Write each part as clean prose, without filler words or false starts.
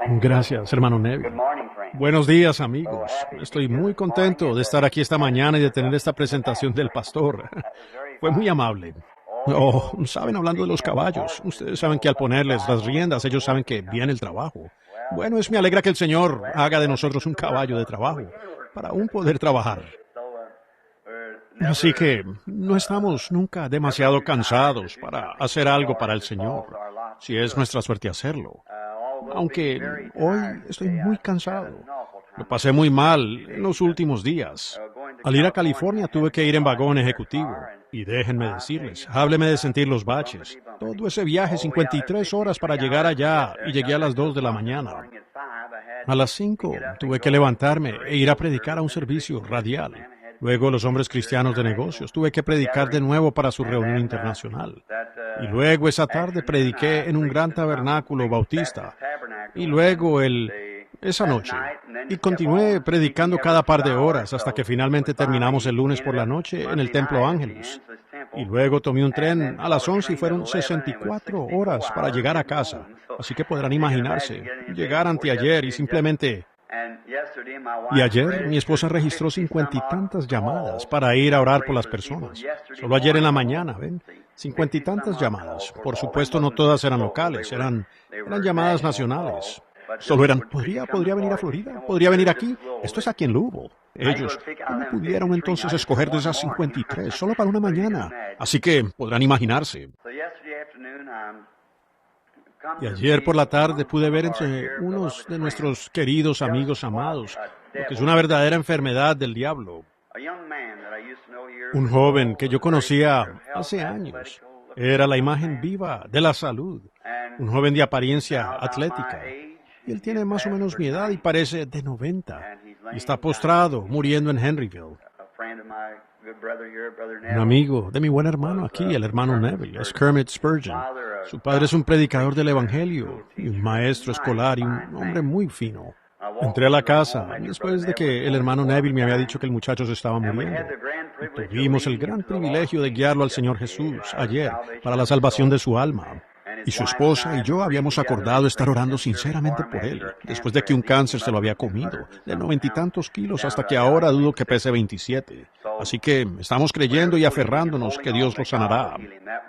Gracias, hermano Neville. Buenos días, amigos. Estoy muy contento de estar aquí esta mañana y de tener esta presentación del pastor. Fue muy amable. Oh, saben, hablando de los caballos, ustedes saben que al ponerles las riendas, ellos saben que viene el trabajo. Bueno, me alegra que el Señor haga de nosotros un caballo de trabajo, para aún poder trabajar. Así que no estamos nunca demasiado cansados para hacer algo para el Señor, si es nuestra suerte hacerlo. Aunque hoy estoy muy cansado. Lo pasé muy mal en los últimos días. Al ir a California tuve que ir en vagón ejecutivo. Y déjenme decirles, hábleme de sentir los baches. Todo ese viaje, 53 horas para llegar allá, y llegué a las 2 de la mañana. A las 5 tuve que levantarme e ir a predicar a un servicio radial. Luego los hombres cristianos de negocios. Tuve que predicar de nuevo para su reunión internacional. Y luego esa tarde prediqué en un gran tabernáculo bautista. Y luego esa noche. Y continué predicando cada par de horas hasta que finalmente terminamos el lunes por la noche en el Templo Ángelus. Y luego tomé un tren a las 11 y fueron 64 horas para llegar a casa. Así que podrán imaginarse, llegar anteayer y simplemente... Y ayer mi esposa registró 50 y tantas llamadas para ir a orar por las personas. Solo ayer en la mañana, ¿ven? 50 y tantas llamadas. Por supuesto, no todas eran locales, eran llamadas nacionales. Solo eran, ¿podría venir a Florida? ¿Podría venir aquí? Esto es aquí en Louisville. Ellos, ¿cómo pudieron entonces escoger de esas 53 solo para una mañana? Así que podrán imaginarse. Y ayer por la tarde pude ver entre unos de nuestros queridos amigos amados lo que es una verdadera enfermedad del diablo. Un joven que yo conocía hace años. Era la imagen viva de la salud. Un joven de apariencia atlética. Y él tiene más o menos mi edad y parece de 90. Y está postrado, muriendo en Henryville. Un amigo de mi buen hermano aquí, el hermano Neville, es Kermit Spurgeon. Su padre es un predicador del Evangelio y un maestro escolar y un hombre muy fino. Entré a la casa después de que el hermano Neville me había dicho que el muchacho se estaba muriendo. Y tuvimos el gran privilegio de guiarlo al Señor Jesús ayer para la salvación de su alma. Y su esposa y yo habíamos acordado estar orando sinceramente por él, después de que un cáncer se lo había comido, de 90 y tantos kilos hasta que ahora dudo que pese 27. Así que estamos creyendo y aferrándonos que Dios lo sanará.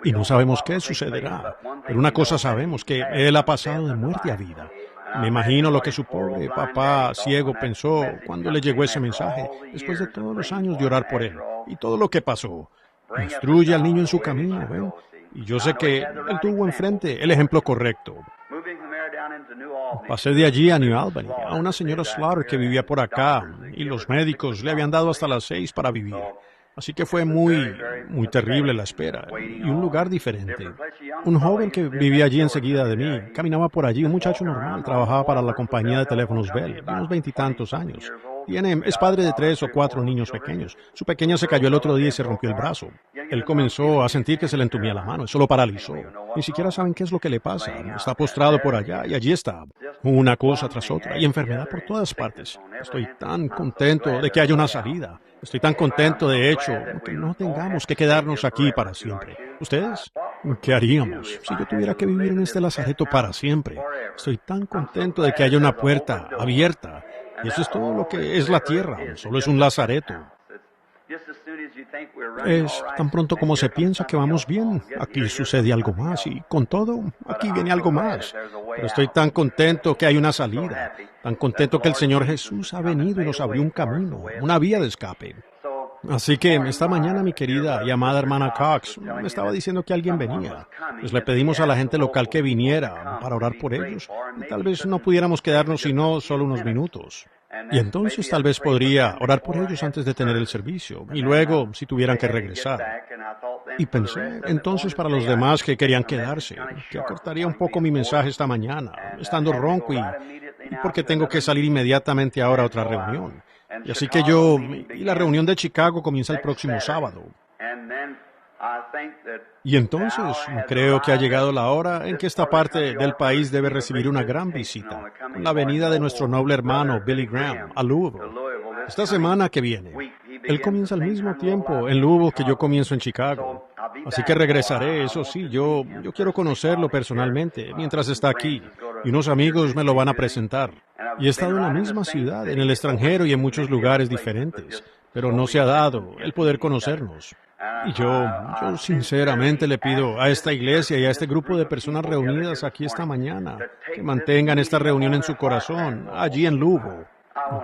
Y no sabemos qué sucederá, pero una cosa sabemos, que él ha pasado de muerte a vida. Me imagino lo que su pobre papá ciego pensó cuando le llegó ese mensaje, después de todos los años de orar por él, y todo lo que pasó. Instruye al niño en su camino, ¿ven? Y yo sé que él tuvo enfrente el ejemplo correcto. Pasé de allí a New Albany, a una señora Slaughter que vivía por acá, y los médicos le habían dado hasta las 6 para vivir. Así que fue muy terrible la espera, y un lugar diferente. Un joven que vivía allí enseguida de mí, caminaba por allí, un muchacho normal, trabajaba para la compañía de teléfonos Bell, de unos 20 y tantos años. Es padre de 3 o 4 niños pequeños. Su pequeña se cayó el otro día y se rompió el brazo. Él comenzó a sentir que se le entumía la mano, eso lo paralizó. Ni siquiera saben qué es lo que le pasa. Está postrado por allá y allí está. Una cosa tras otra y enfermedad por todas partes. Estoy tan contento de que haya una salida. Estoy tan contento, de hecho, que no tengamos que quedarnos aquí para siempre. ¿Ustedes? ¿Qué haríamos si yo tuviera que vivir en este lazareto para siempre? Estoy tan contento de que haya una puerta abierta. Y eso es todo lo que es la tierra, solo es un lazareto. Es tan pronto como se piensa que vamos bien, aquí sucede algo más y con todo, aquí viene algo más. Pero estoy tan contento que hay una salida, tan contento que el Señor Jesús ha venido y nos abrió un camino, una vía de escape. Así que esta mañana mi querida y amada hermana Cox me estaba diciendo que alguien venía. Pues le pedimos a la gente local que viniera para orar por ellos y tal vez no pudiéramos quedarnos sino solo unos minutos. Y entonces tal vez podría orar por ellos antes de tener el servicio y luego si tuvieran que regresar. Y pensé entonces para los demás que querían quedarse, que acortaría un poco mi mensaje esta mañana, estando ronco y porque tengo que salir inmediatamente ahora a otra reunión. Y así que y la reunión de Chicago comienza el próximo sábado. Y entonces creo que ha llegado la hora en que esta parte del país debe recibir una gran visita, con la venida de nuestro noble hermano Billy Graham a Louisville. Esta semana que viene, él comienza al mismo tiempo en Louisville que yo comienzo en Chicago. Así que regresaré, eso sí, yo quiero conocerlo personalmente mientras está aquí. y unos amigos me lo van a presentar. Y he estado en la misma ciudad, en el extranjero y en muchos lugares diferentes, pero no se ha dado el poder conocernos. Y yo sinceramente le pido a esta iglesia y a este grupo de personas reunidas aquí esta mañana que mantengan esta reunión en su corazón, allí en Louisville.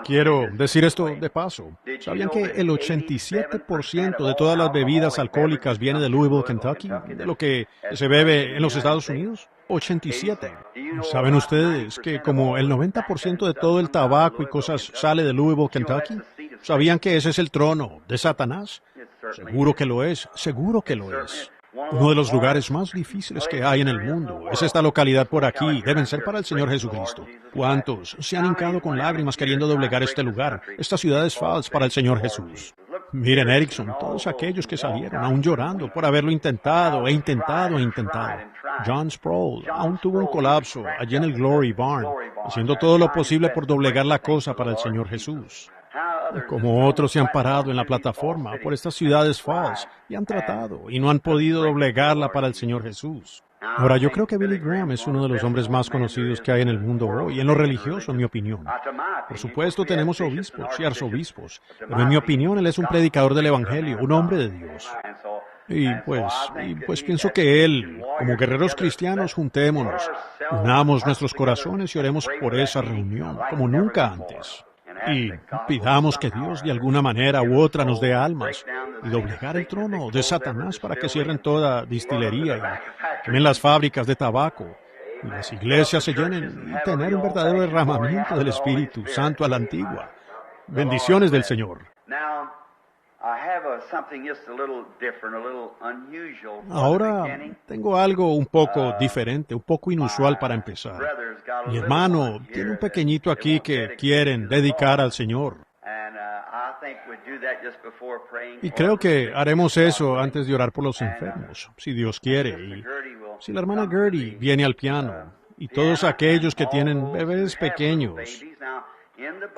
Quiero decir esto de paso. ¿Sabían que el 87% de todas las bebidas alcohólicas viene de Louisville, Kentucky? De lo que se bebe en los Estados Unidos. 87. ¿Saben ustedes que como el 90% de todo el tabaco y cosas sale de Louisville, Kentucky? ¿Sabían que ese es el trono de Satanás? Seguro que lo es, seguro que lo es. Uno de los lugares más difíciles que hay en el mundo es esta localidad por aquí. Deben ser para el Señor Jesucristo. ¿Cuántos se han hincado con lágrimas queriendo doblegar este lugar? Esta ciudad es falsa para el Señor Jesús. Miren, Erickson, todos aquellos que salieron aún llorando por haberlo intentado, e intentado, e intentado. John Sproul aún tuvo un colapso allí en el Glory Barn, haciendo todo lo posible por doblegar la cosa para el Señor Jesús. Como otros se han parado en la plataforma por estas ciudades falsas y han tratado y no han podido doblegarla para el Señor Jesús. Ahora, yo creo que Billy Graham es uno de los hombres más conocidos que hay en el mundo hoy, en lo religioso, en mi opinión. Por supuesto, tenemos obispos y arzobispos, pero en mi opinión, él es un predicador del Evangelio, un hombre de Dios. Y pues pienso que él, como guerreros cristianos, juntémonos, unamos nuestros corazones y oremos por esa reunión, como nunca antes. Y pidamos que Dios de alguna manera u otra nos dé almas y doblegar el trono de Satanás para que cierren toda distillería y quemen las fábricas de tabaco y las iglesias se llenen y tener un verdadero derramamiento del Espíritu Santo a la antigua. Bendiciones del Señor. Ahora tengo algo un poco diferente, un poco inusual para empezar. Mi hermano tiene un pequeñito aquí que quieren dedicar al Señor. Y creo que haremos eso antes de orar por los enfermos, si Dios quiere. Y si la hermana Gertie viene al piano, y todos aquellos que tienen bebés pequeños.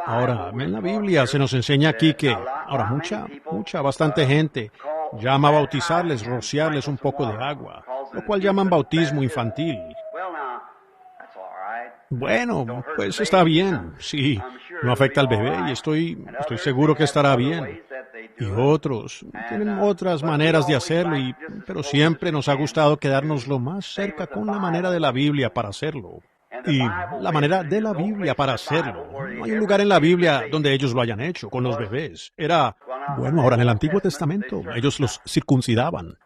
Ahora, en la Biblia se nos enseña aquí que, ahora bastante gente llama a bautizarles, rociarles un poco de agua, lo cual llaman bautismo infantil. Bueno, pues está bien, sí, no afecta al bebé y estoy seguro que estará bien. Y otros tienen otras maneras de hacerlo, pero siempre nos ha gustado quedarnos lo más cerca con la manera de la Biblia para hacerlo. Y la manera de la Biblia para hacerlo. No hay un lugar en la Biblia donde ellos lo hayan hecho con los bebés. Ahora en el Antiguo Testamento ellos los circuncidaban.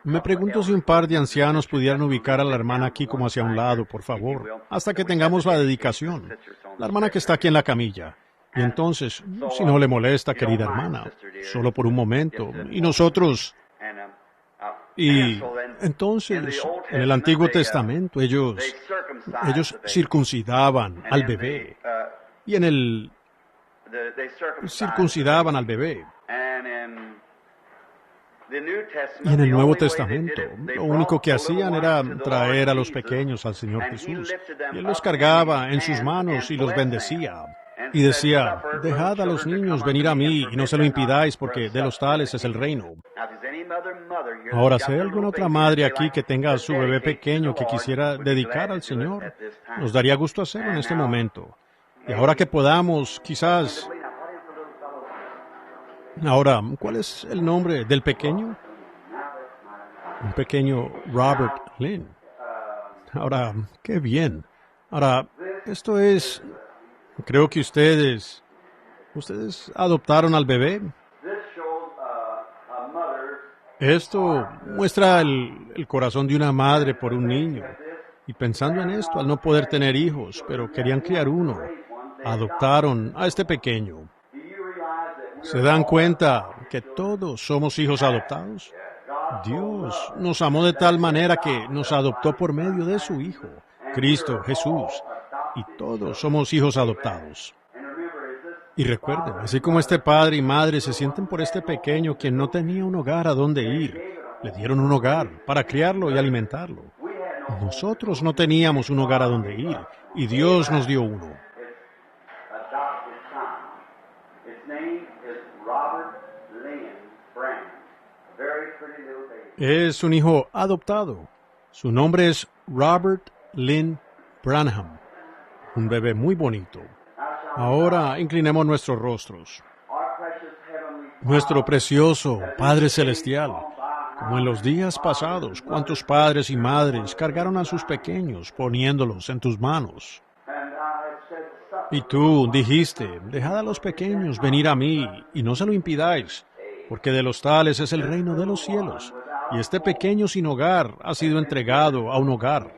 Me pregunto si un par de ancianos pudieran ubicar a la hermana aquí como hacia un lado, por favor, hasta que tengamos la dedicación. La hermana que está aquí en la camilla. Y entonces, si no le molesta, querida hermana, solo por un momento. Y entonces, en el Antiguo Testamento, ellos circuncidaban al bebé. Y circuncidaban al bebé. Y en el Nuevo Testamento, lo único que hacían era traer a los pequeños al Señor Jesús. Y Él los cargaba en sus manos y los bendecía. Y decía, dejad a los niños venir a mí y no se lo impidáis porque de los tales es el reino. Ahora, si hay alguna otra madre aquí que tenga a su bebé pequeño que quisiera dedicar al Señor, nos daría gusto hacerlo en este momento. Y ahora que podamos, quizás... Ahora, ¿cuál es el nombre del pequeño? Un pequeño Robert Lynn. Ahora, qué bien. Ahora, esto es... Creo que ustedes adoptaron al bebé. Esto muestra el corazón de una madre por un niño. Y pensando en esto, al no poder tener hijos, pero querían criar uno, adoptaron a este pequeño. ¿Se dan cuenta que todos somos hijos adoptados? Dios nos amó de tal manera que nos adoptó por medio de su Hijo, Cristo Jesús, y todos somos hijos adoptados. Y recuerden, así como este padre y madre se sienten por este pequeño quien no tenía un hogar a donde ir, le dieron un hogar para criarlo y alimentarlo. Nosotros no teníamos un hogar a donde ir, y Dios nos dio uno. Es un hijo adoptado. Su nombre es Robert Lynn Branham, un bebé muy bonito. Ahora inclinemos nuestros rostros. Nuestro precioso Padre Celestial, como en los días pasados, cuántos padres y madres cargaron a sus pequeños poniéndolos en tus manos. Y tú dijiste, dejad a los pequeños venir a mí y no se lo impidáis, porque de los tales es el reino de los cielos. Y este pequeño sin hogar ha sido entregado a un hogar.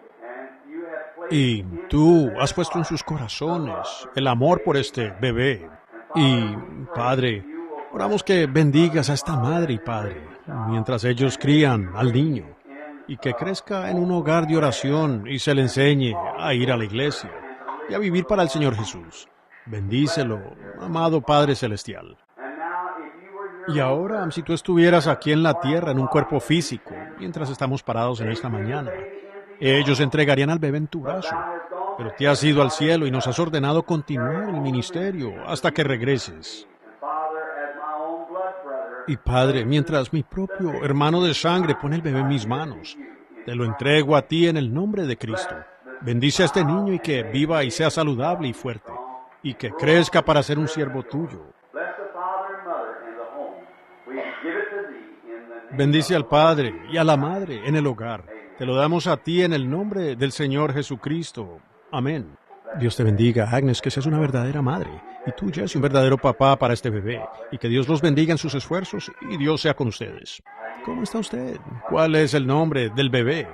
Y tú has puesto en sus corazones el amor por este bebé. Y, Padre, oramos que bendigas a esta madre y padre mientras ellos crían al niño y que crezca en un hogar de oración y se le enseñe a ir a la iglesia y a vivir para el Señor Jesús. Bendícelo, amado Padre Celestial. Y ahora, si tú estuvieras aquí en la tierra en un cuerpo físico, mientras estamos parados en esta mañana, ellos entregarían al bebé en tu brazo, pero te has ido al cielo y nos has ordenado continuar el ministerio hasta que regreses. Y Padre, mientras mi propio hermano de sangre pone el bebé en mis manos, te lo entrego a ti en el nombre de Cristo. Bendice a este niño y que viva y sea saludable y fuerte, y que crezca para ser un siervo tuyo. Bendice al Padre y a la Madre en el hogar. Te lo damos a ti en el nombre del Señor Jesucristo. Amén. Dios te bendiga, Agnes, que seas una verdadera madre, y tú, Jesse, un verdadero papá para este bebé, y que Dios los bendiga en sus esfuerzos, y Dios sea con ustedes. ¿Cómo está usted? ¿Cuál es el nombre del bebé?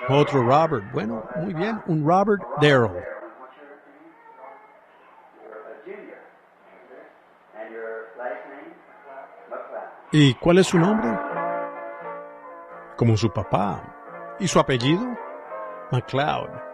Otro Robert. Bueno, muy bien, un Robert Darrell. ¿Y cuál es su nombre? Como su papá. ¿Y su apellido? McLeod.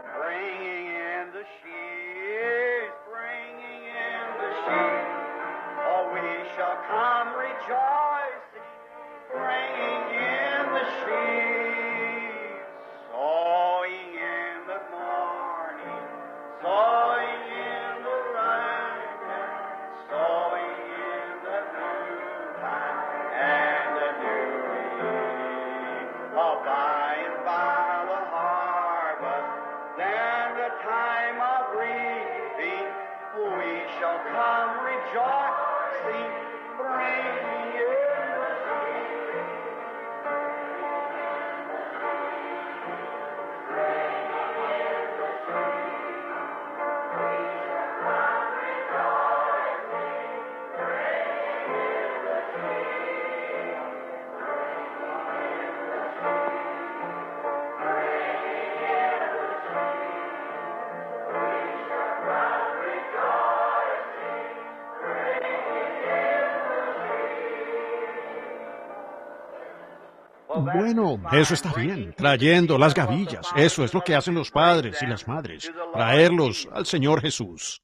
Bueno, eso está bien, trayendo las gavillas. Eso es lo que hacen los padres y las madres, traerlos al Señor Jesús.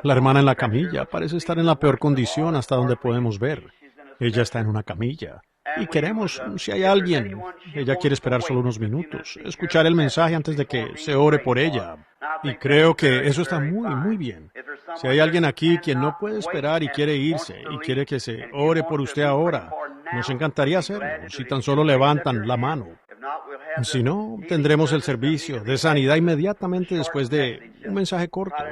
La hermana en la camilla parece estar en la peor condición hasta donde podemos ver. Ella está en una camilla. Y queremos, si hay alguien, ella quiere esperar solo unos minutos, escuchar el mensaje antes de que se ore por ella. Y creo que eso está muy bien. Si hay alguien aquí quien no puede esperar y quiere irse y quiere que se ore por usted ahora, nos encantaría hacerlo, si tan solo levantan la mano. Si no, tendremos el servicio de sanidad inmediatamente después de un mensaje corto.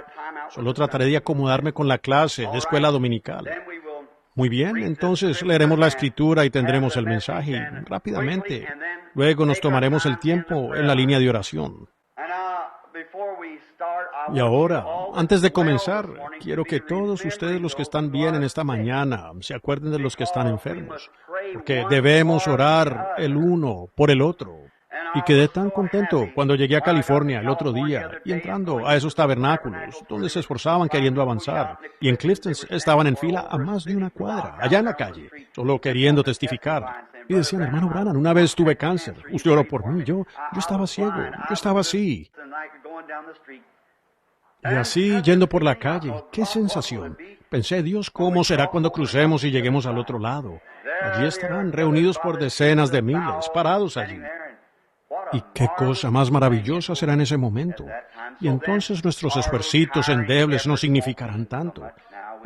Solo trataré de acomodarme con la clase de escuela dominical. Muy bien, entonces leeremos la escritura y tendremos el mensaje rápidamente. Luego nos tomaremos el tiempo en la línea de oración. Y ahora, antes de comenzar, quiero que todos ustedes los que están bien en esta mañana se acuerden de los que están enfermos, porque debemos orar el uno por el otro. Y quedé tan contento cuando llegué a California el otro día y entrando a esos tabernáculos donde se esforzaban queriendo avanzar y en Clifton estaban en fila a más de una cuadra, allá en la calle, solo queriendo testificar. Y decían, hermano Branham, una vez tuve cáncer, usted oró por mí, yo estaba ciego, yo estaba así. Y así, yendo por la calle, qué sensación. Pensé, Dios, ¿cómo será cuando crucemos y lleguemos al otro lado? Allí estarán reunidos por decenas de miles, parados allí. Y qué cosa más maravillosa será en ese momento. Y entonces nuestros esfuercitos endebles no significarán tanto.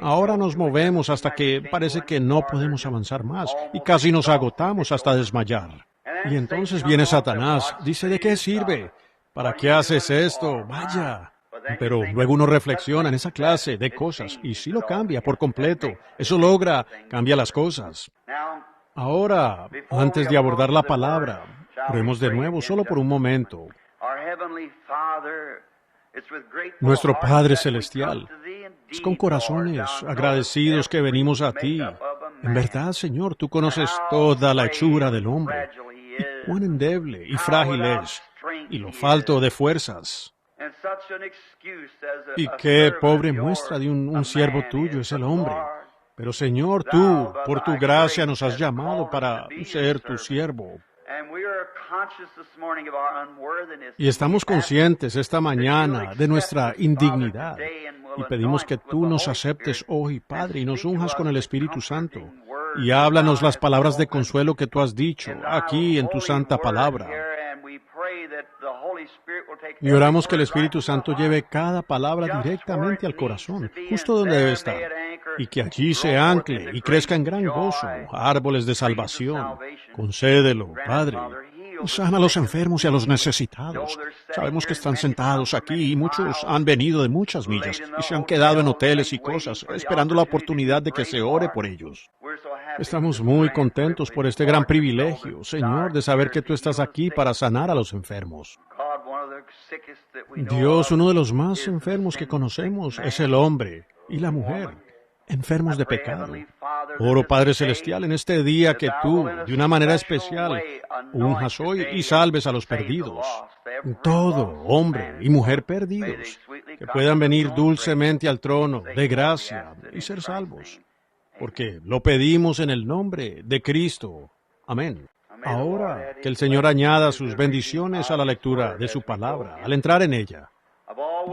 Ahora nos movemos hasta que parece que no podemos avanzar más y casi nos agotamos hasta desmayar. Y entonces viene Satanás, dice, ¿de qué sirve? ¿Para qué haces esto? Vaya. Pero luego uno reflexiona en esa clase de cosas y sí lo cambia por completo. Eso cambia las cosas. Ahora, antes de abordar la palabra, oremos de nuevo solo por un momento. Nuestro Padre Celestial, es con corazones agradecidos que venimos a ti. En verdad, Señor, tú conoces toda la hechura del hombre, y cuán endeble y frágil es, y lo falto de fuerzas. Y qué pobre muestra de un siervo tuyo es el hombre. Pero, Señor, tú, por tu gracia, nos has llamado para ser tu siervo. Y estamos conscientes esta mañana de nuestra indignidad y pedimos que tú nos aceptes hoy, Padre, y nos unjas con el Espíritu Santo. Y háblanos las palabras de consuelo que tú has dicho aquí en tu santa palabra. Y oramos que el Espíritu Santo lleve cada palabra directamente al corazón, justo donde debe estar, y que allí se ancle y crezca en gran gozo, árboles de salvación. Concédelo, Padre. Sana a los enfermos y a los necesitados. Sabemos que están sentados aquí y muchos han venido de muchas millas y se han quedado en hoteles y cosas, esperando la oportunidad de que se ore por ellos. Estamos muy contentos por este gran privilegio, Señor, de saber que tú estás aquí para sanar a los enfermos. Dios, uno de los más enfermos que conocemos es el hombre y la mujer, enfermos de pecado. Oro, Padre Celestial, en este día que tú, de una manera especial, unjas hoy y salves a los perdidos. Todo hombre y mujer perdidos, que puedan venir dulcemente al trono de gracia y ser salvos. Porque lo pedimos en el nombre de Cristo. Amén. Ahora, que el Señor añada sus bendiciones a la lectura de su palabra, al entrar en ella.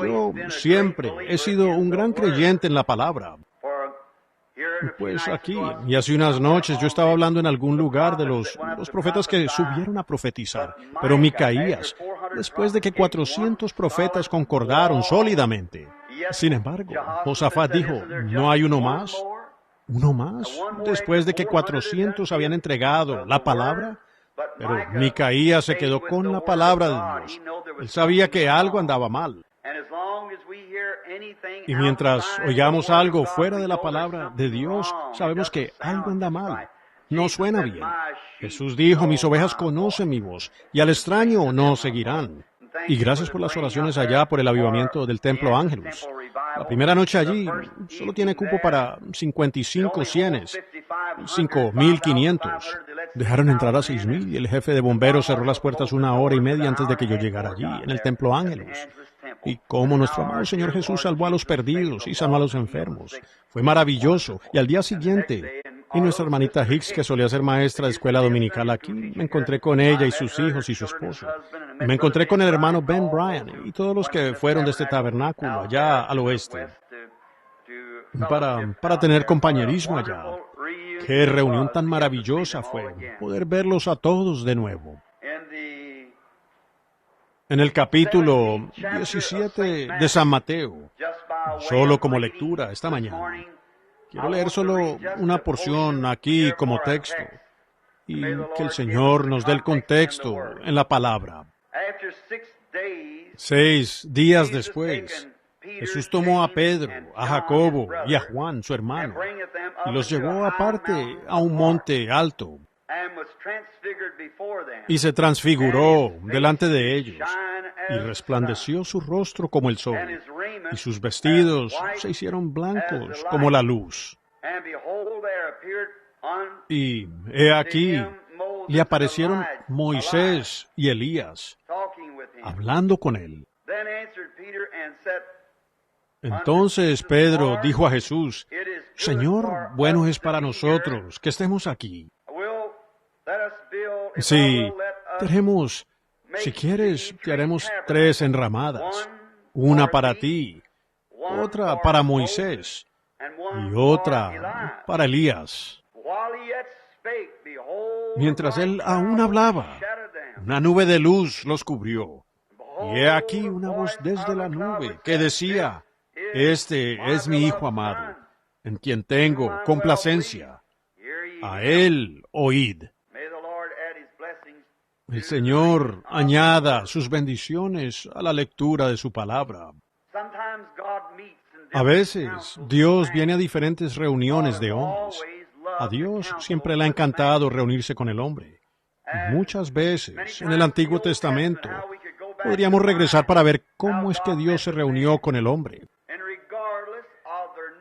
Yo siempre he sido un gran creyente en la palabra. Pues aquí, y hace unas noches yo estaba hablando en algún lugar de los profetas que subieron a profetizar, pero Micaías, después de que 400 profetas concordaron sólidamente. Sin embargo, Josafat dijo, ¿no hay uno más? ¿Uno más? Después de que 400 habían entregado la palabra. Pero Micaías se quedó con la palabra de Dios. Él sabía que algo andaba mal. Y mientras oigamos algo fuera de la palabra de Dios, sabemos que algo anda mal. No suena bien. Jesús dijo, mis ovejas conocen mi voz, y al extraño no seguirán. Y gracias por las oraciones allá por el avivamiento del Templo Ángelus. La primera noche allí solo tiene cupo para 55 cienes, 5,500. Dejaron entrar a 6,000 y el jefe de bomberos cerró las puertas 1 hora y media antes de que yo llegara allí, en el Templo Ángelus. Y cómo nuestro amado Señor Jesús salvó a los perdidos y sanó a los enfermos. Fue maravilloso. Y al día siguiente, y nuestra hermanita Hicks, que solía ser maestra de escuela dominical aquí, me encontré con ella y sus hijos y su esposo. Y me encontré con el hermano Ben Bryan y todos los que fueron de este tabernáculo allá al oeste para tener compañerismo allá. Qué reunión tan maravillosa fue poder verlos a todos de nuevo. En el capítulo 17 de San Mateo, solo como lectura esta mañana, quiero leer solo una porción aquí como texto y que el Señor nos dé el contexto en la palabra. 6 días después, Jesús tomó a Pedro, a Jacobo y a Juan, su hermano, y los llevó aparte a un monte alto, y se transfiguró delante de ellos, y resplandeció su rostro como el sol, y sus vestidos se hicieron blancos como la luz. Y he aquí, le aparecieron Moisés y Elías, hablando con él. Entonces Pedro dijo a Jesús, Señor, bueno es para nosotros que estemos aquí. Si quieres, te haremos 3 enramadas, una para ti, otra para Moisés y otra para Elías. Mientras él aún hablaba, una nube de luz los cubrió. Y he aquí una voz desde la nube que decía, Este es mi Hijo amado, en quien tengo complacencia. A él oíd. El Señor añada sus bendiciones a la lectura de su palabra. A veces, Dios viene a diferentes reuniones de hombres. A Dios siempre le ha encantado reunirse con el hombre. Muchas veces, en el Antiguo Testamento, podríamos regresar para ver cómo es que Dios se reunió con el hombre.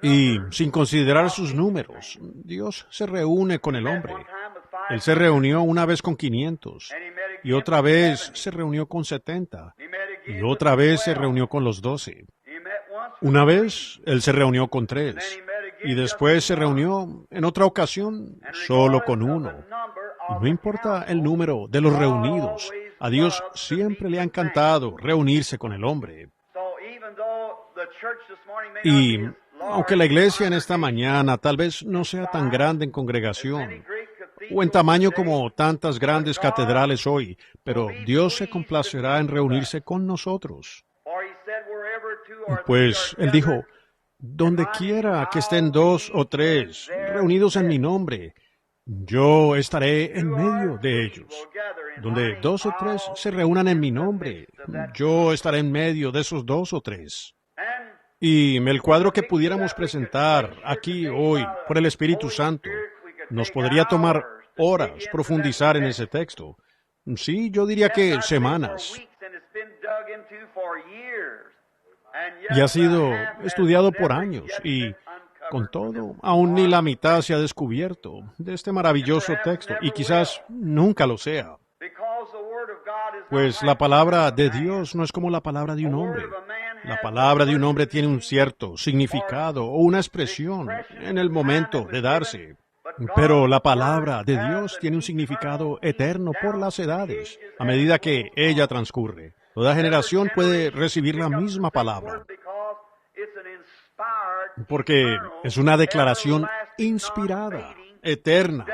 Y, sin considerar sus números, Dios se reúne con el hombre. Él se reunió una vez con 500, y otra vez se reunió con 70, y otra vez se reunió con los 12. Una vez, Él se reunió con 3, y después se reunió, en otra ocasión, solo con 1. Y no importa el número de los reunidos, a Dios siempre le ha encantado reunirse con el hombre. Y aunque la iglesia en esta mañana tal vez no sea tan grande en congregación, o en tamaño como tantas grandes catedrales hoy, pero Dios se complacerá en reunirse con nosotros. Pues Él dijo, donde quiera que estén 2 o 3 reunidos en mi nombre, yo estaré en medio de ellos. Donde 2 o 3 se reúnan en mi nombre, yo estaré en medio de esos 2 o 3. Y el cuadro que pudiéramos presentar aquí hoy por el Espíritu Santo nos podría tomar horas profundizar en ese texto. Sí, yo diría que semanas. Y ha sido estudiado por años y, con todo, aún ni la mitad se ha descubierto de este maravilloso texto y quizás nunca lo sea. Pues la palabra de Dios no es como la palabra de un hombre. La palabra de un hombre tiene un cierto significado o una expresión en el momento de darse. Pero la palabra de Dios tiene un significado eterno por las edades, a medida que ella transcurre. Toda generación puede recibir la misma palabra, porque es una declaración inspirada, eterna,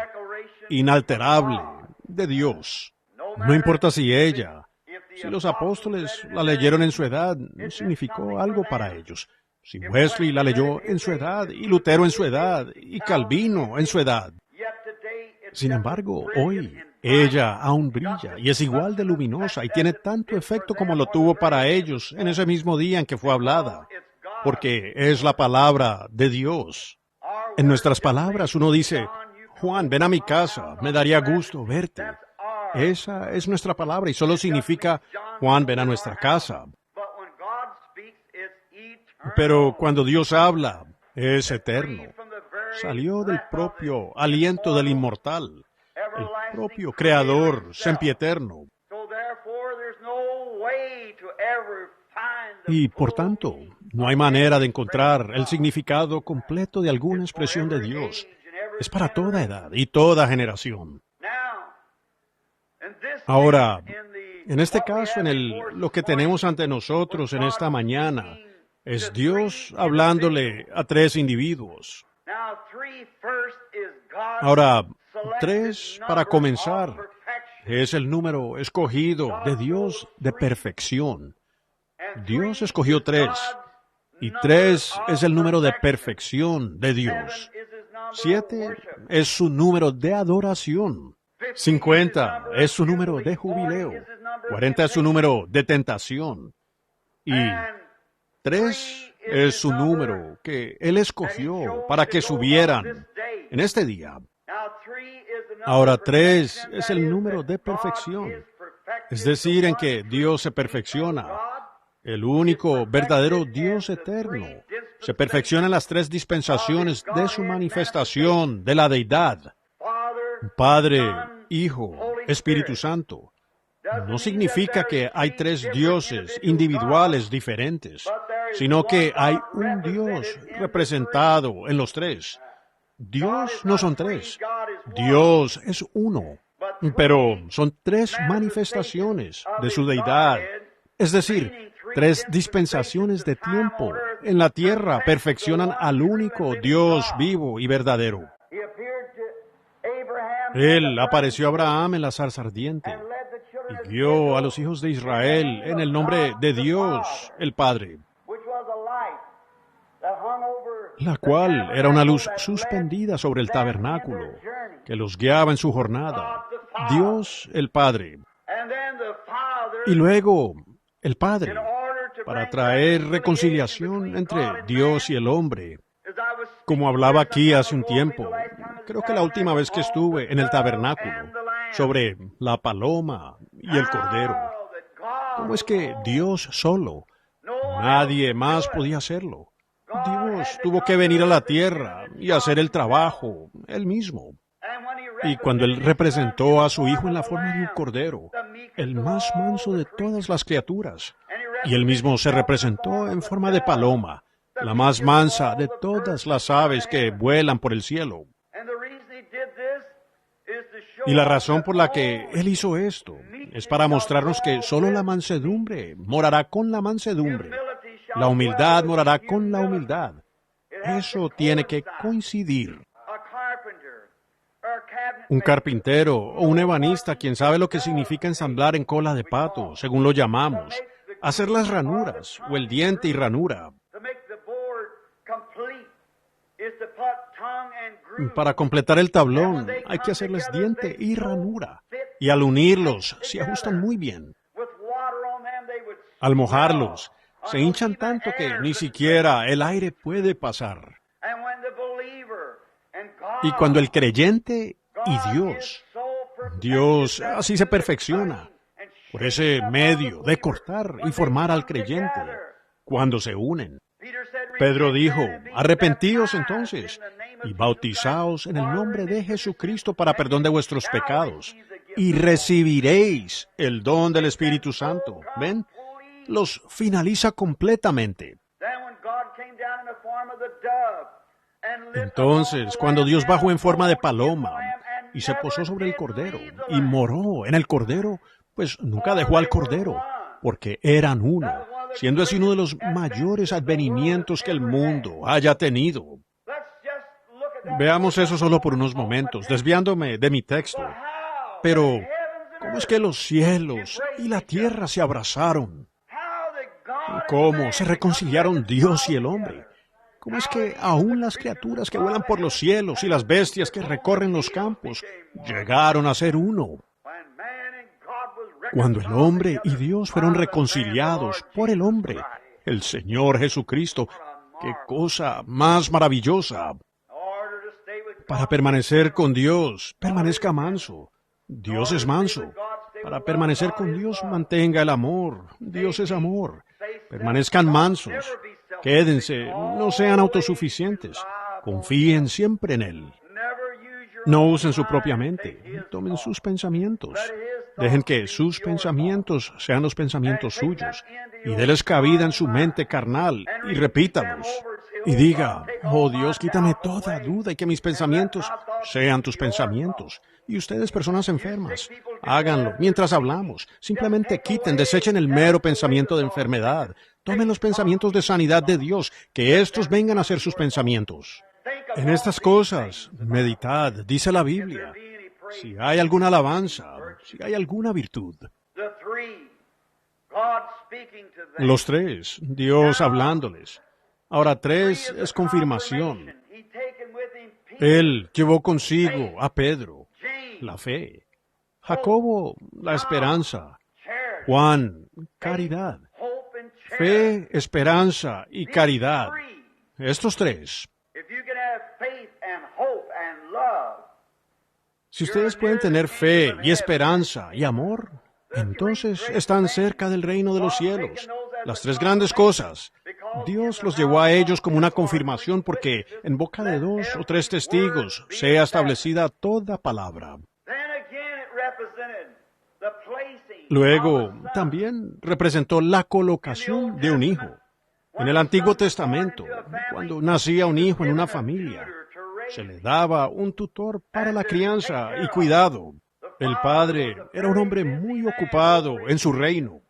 inalterable de Dios. No importa si los apóstoles la leyeron en su edad, significó algo para ellos. Si Wesley la leyó en su edad, y Lutero en su edad, y Calvino en su edad. Sin embargo, hoy ella aún brilla y es igual de luminosa y tiene tanto efecto como lo tuvo para ellos en ese mismo día en que fue hablada, porque es la palabra de Dios. En nuestras palabras uno dice, Juan, ven a mi casa, me daría gusto verte. Esa es nuestra palabra y solo significa, Juan, ven a nuestra casa. Pero cuando Dios habla, es eterno. Salió del propio aliento del inmortal, el propio Creador sempieterno. Y por tanto, no hay manera de encontrar el significado completo de alguna expresión de Dios. Es para toda edad y toda generación. Ahora, en este caso, lo que tenemos ante nosotros en esta mañana, es Dios hablándole a 3 individuos. Ahora, 3, para comenzar, es el número escogido de Dios de perfección. Dios escogió 3, y 3 es el número de perfección de Dios. 7 es su número de adoración. 50 es su número de jubileo. 40 es su número de tentación. Y 3 es su número que Él escogió para que subieran en este día. Ahora 3 es el número de perfección, es decir, en que Dios se perfecciona. El único verdadero Dios eterno se perfecciona en las 3 dispensaciones de su manifestación de la deidad. Padre, Hijo, Espíritu Santo. No significa que hay 3 dioses individuales diferentes, sino que hay un Dios representado en los 3. Dios no son 3. Dios es uno. Pero son 3 manifestaciones de su deidad. Es decir, 3 dispensaciones de tiempo en la tierra perfeccionan al único Dios vivo y verdadero. Él apareció a Abraham en la zarza ardiente y guió a los hijos de Israel en el nombre de Dios, el Padre, la cual era una luz suspendida sobre el tabernáculo que los guiaba en su jornada. Dios, el Padre. Y luego, el Padre, para traer reconciliación entre Dios y el hombre. Como hablaba aquí hace un tiempo, creo que la última vez que estuve en el tabernáculo, sobre la paloma y el cordero. ¿Cómo es que Dios solo? Nadie más podía hacerlo. Dios tuvo que venir a la tierra y hacer el trabajo él mismo. Y cuando Él representó a su Hijo en la forma de un cordero, el más manso de todas las criaturas, y Él mismo se representó en forma de paloma, la más mansa de todas las aves que vuelan por el cielo. Y la razón por la que Él hizo esto es para mostrarnos que solo la mansedumbre morará con la mansedumbre. La humildad morará con la humildad. Eso tiene que coincidir. Un carpintero o un ebanista, quien sabe lo que significa ensamblar en cola de pato, según lo llamamos, hacer las ranuras o el diente y ranura. Para completar el tablón hay que hacerles diente y ranura, y al unirlos se ajustan muy bien. Al mojarlos, se hinchan tanto que ni siquiera el aire puede pasar. Y cuando el creyente y Dios así se perfecciona, por ese medio de cortar y formar al creyente, cuando se unen. Pedro dijo, arrepentíos entonces y bautizaos en el nombre de Jesucristo para perdón de vuestros pecados y recibiréis el don del Espíritu Santo. ¿Ven? Los finaliza completamente. Entonces, cuando Dios bajó en forma de paloma y se posó sobre el cordero y moró en el cordero, pues nunca dejó al cordero, porque eran uno, siendo así uno de los mayores advenimientos que el mundo haya tenido. Veamos eso solo por unos momentos, desviándome de mi texto. Pero, ¿cómo es que los cielos y la tierra se abrazaron? ¿Cómo se reconciliaron Dios y el hombre? ¿Cómo es que aún las criaturas que vuelan por los cielos y las bestias que recorren los campos llegaron a ser uno? Cuando el hombre y Dios fueron reconciliados por el hombre, el Señor Jesucristo, ¡qué cosa más maravillosa! Para permanecer con Dios, permanezca manso. Dios es manso. Para permanecer con Dios, mantenga el amor. Dios es amor. Permanezcan mansos. Quédense, no sean autosuficientes. Confíen siempre en Él. No usen su propia mente. Tomen sus pensamientos. Dejen que sus pensamientos sean los pensamientos suyos. Y déles cabida en su mente carnal y repítalos. Y diga, oh Dios, quítame toda duda y que mis pensamientos sean tus pensamientos. Y ustedes, personas enfermas, háganlo mientras hablamos. Simplemente desechen el mero pensamiento de enfermedad. Tomen los pensamientos de sanidad de Dios, que estos vengan a ser sus pensamientos. En estas cosas, meditad, dice la Biblia, si hay alguna alabanza, si hay alguna virtud. Los tres, Dios hablándoles. Ahora, tres es confirmación. Él llevó consigo a Pedro, la fe. Jacobo, la esperanza. Juan, caridad. Fe, esperanza y caridad. Estos tres. Si ustedes pueden tener fe y esperanza y amor, entonces están cerca del reino de los cielos. Las tres grandes cosas. Dios los llevó a ellos como una confirmación porque en boca de 2 o 3 testigos sea establecida toda palabra. Luego, también representó la colocación de un hijo. En el Antiguo Testamento, cuando nacía un hijo en una familia, se le daba un tutor para la crianza y cuidado. El padre era un hombre muy ocupado en su reino,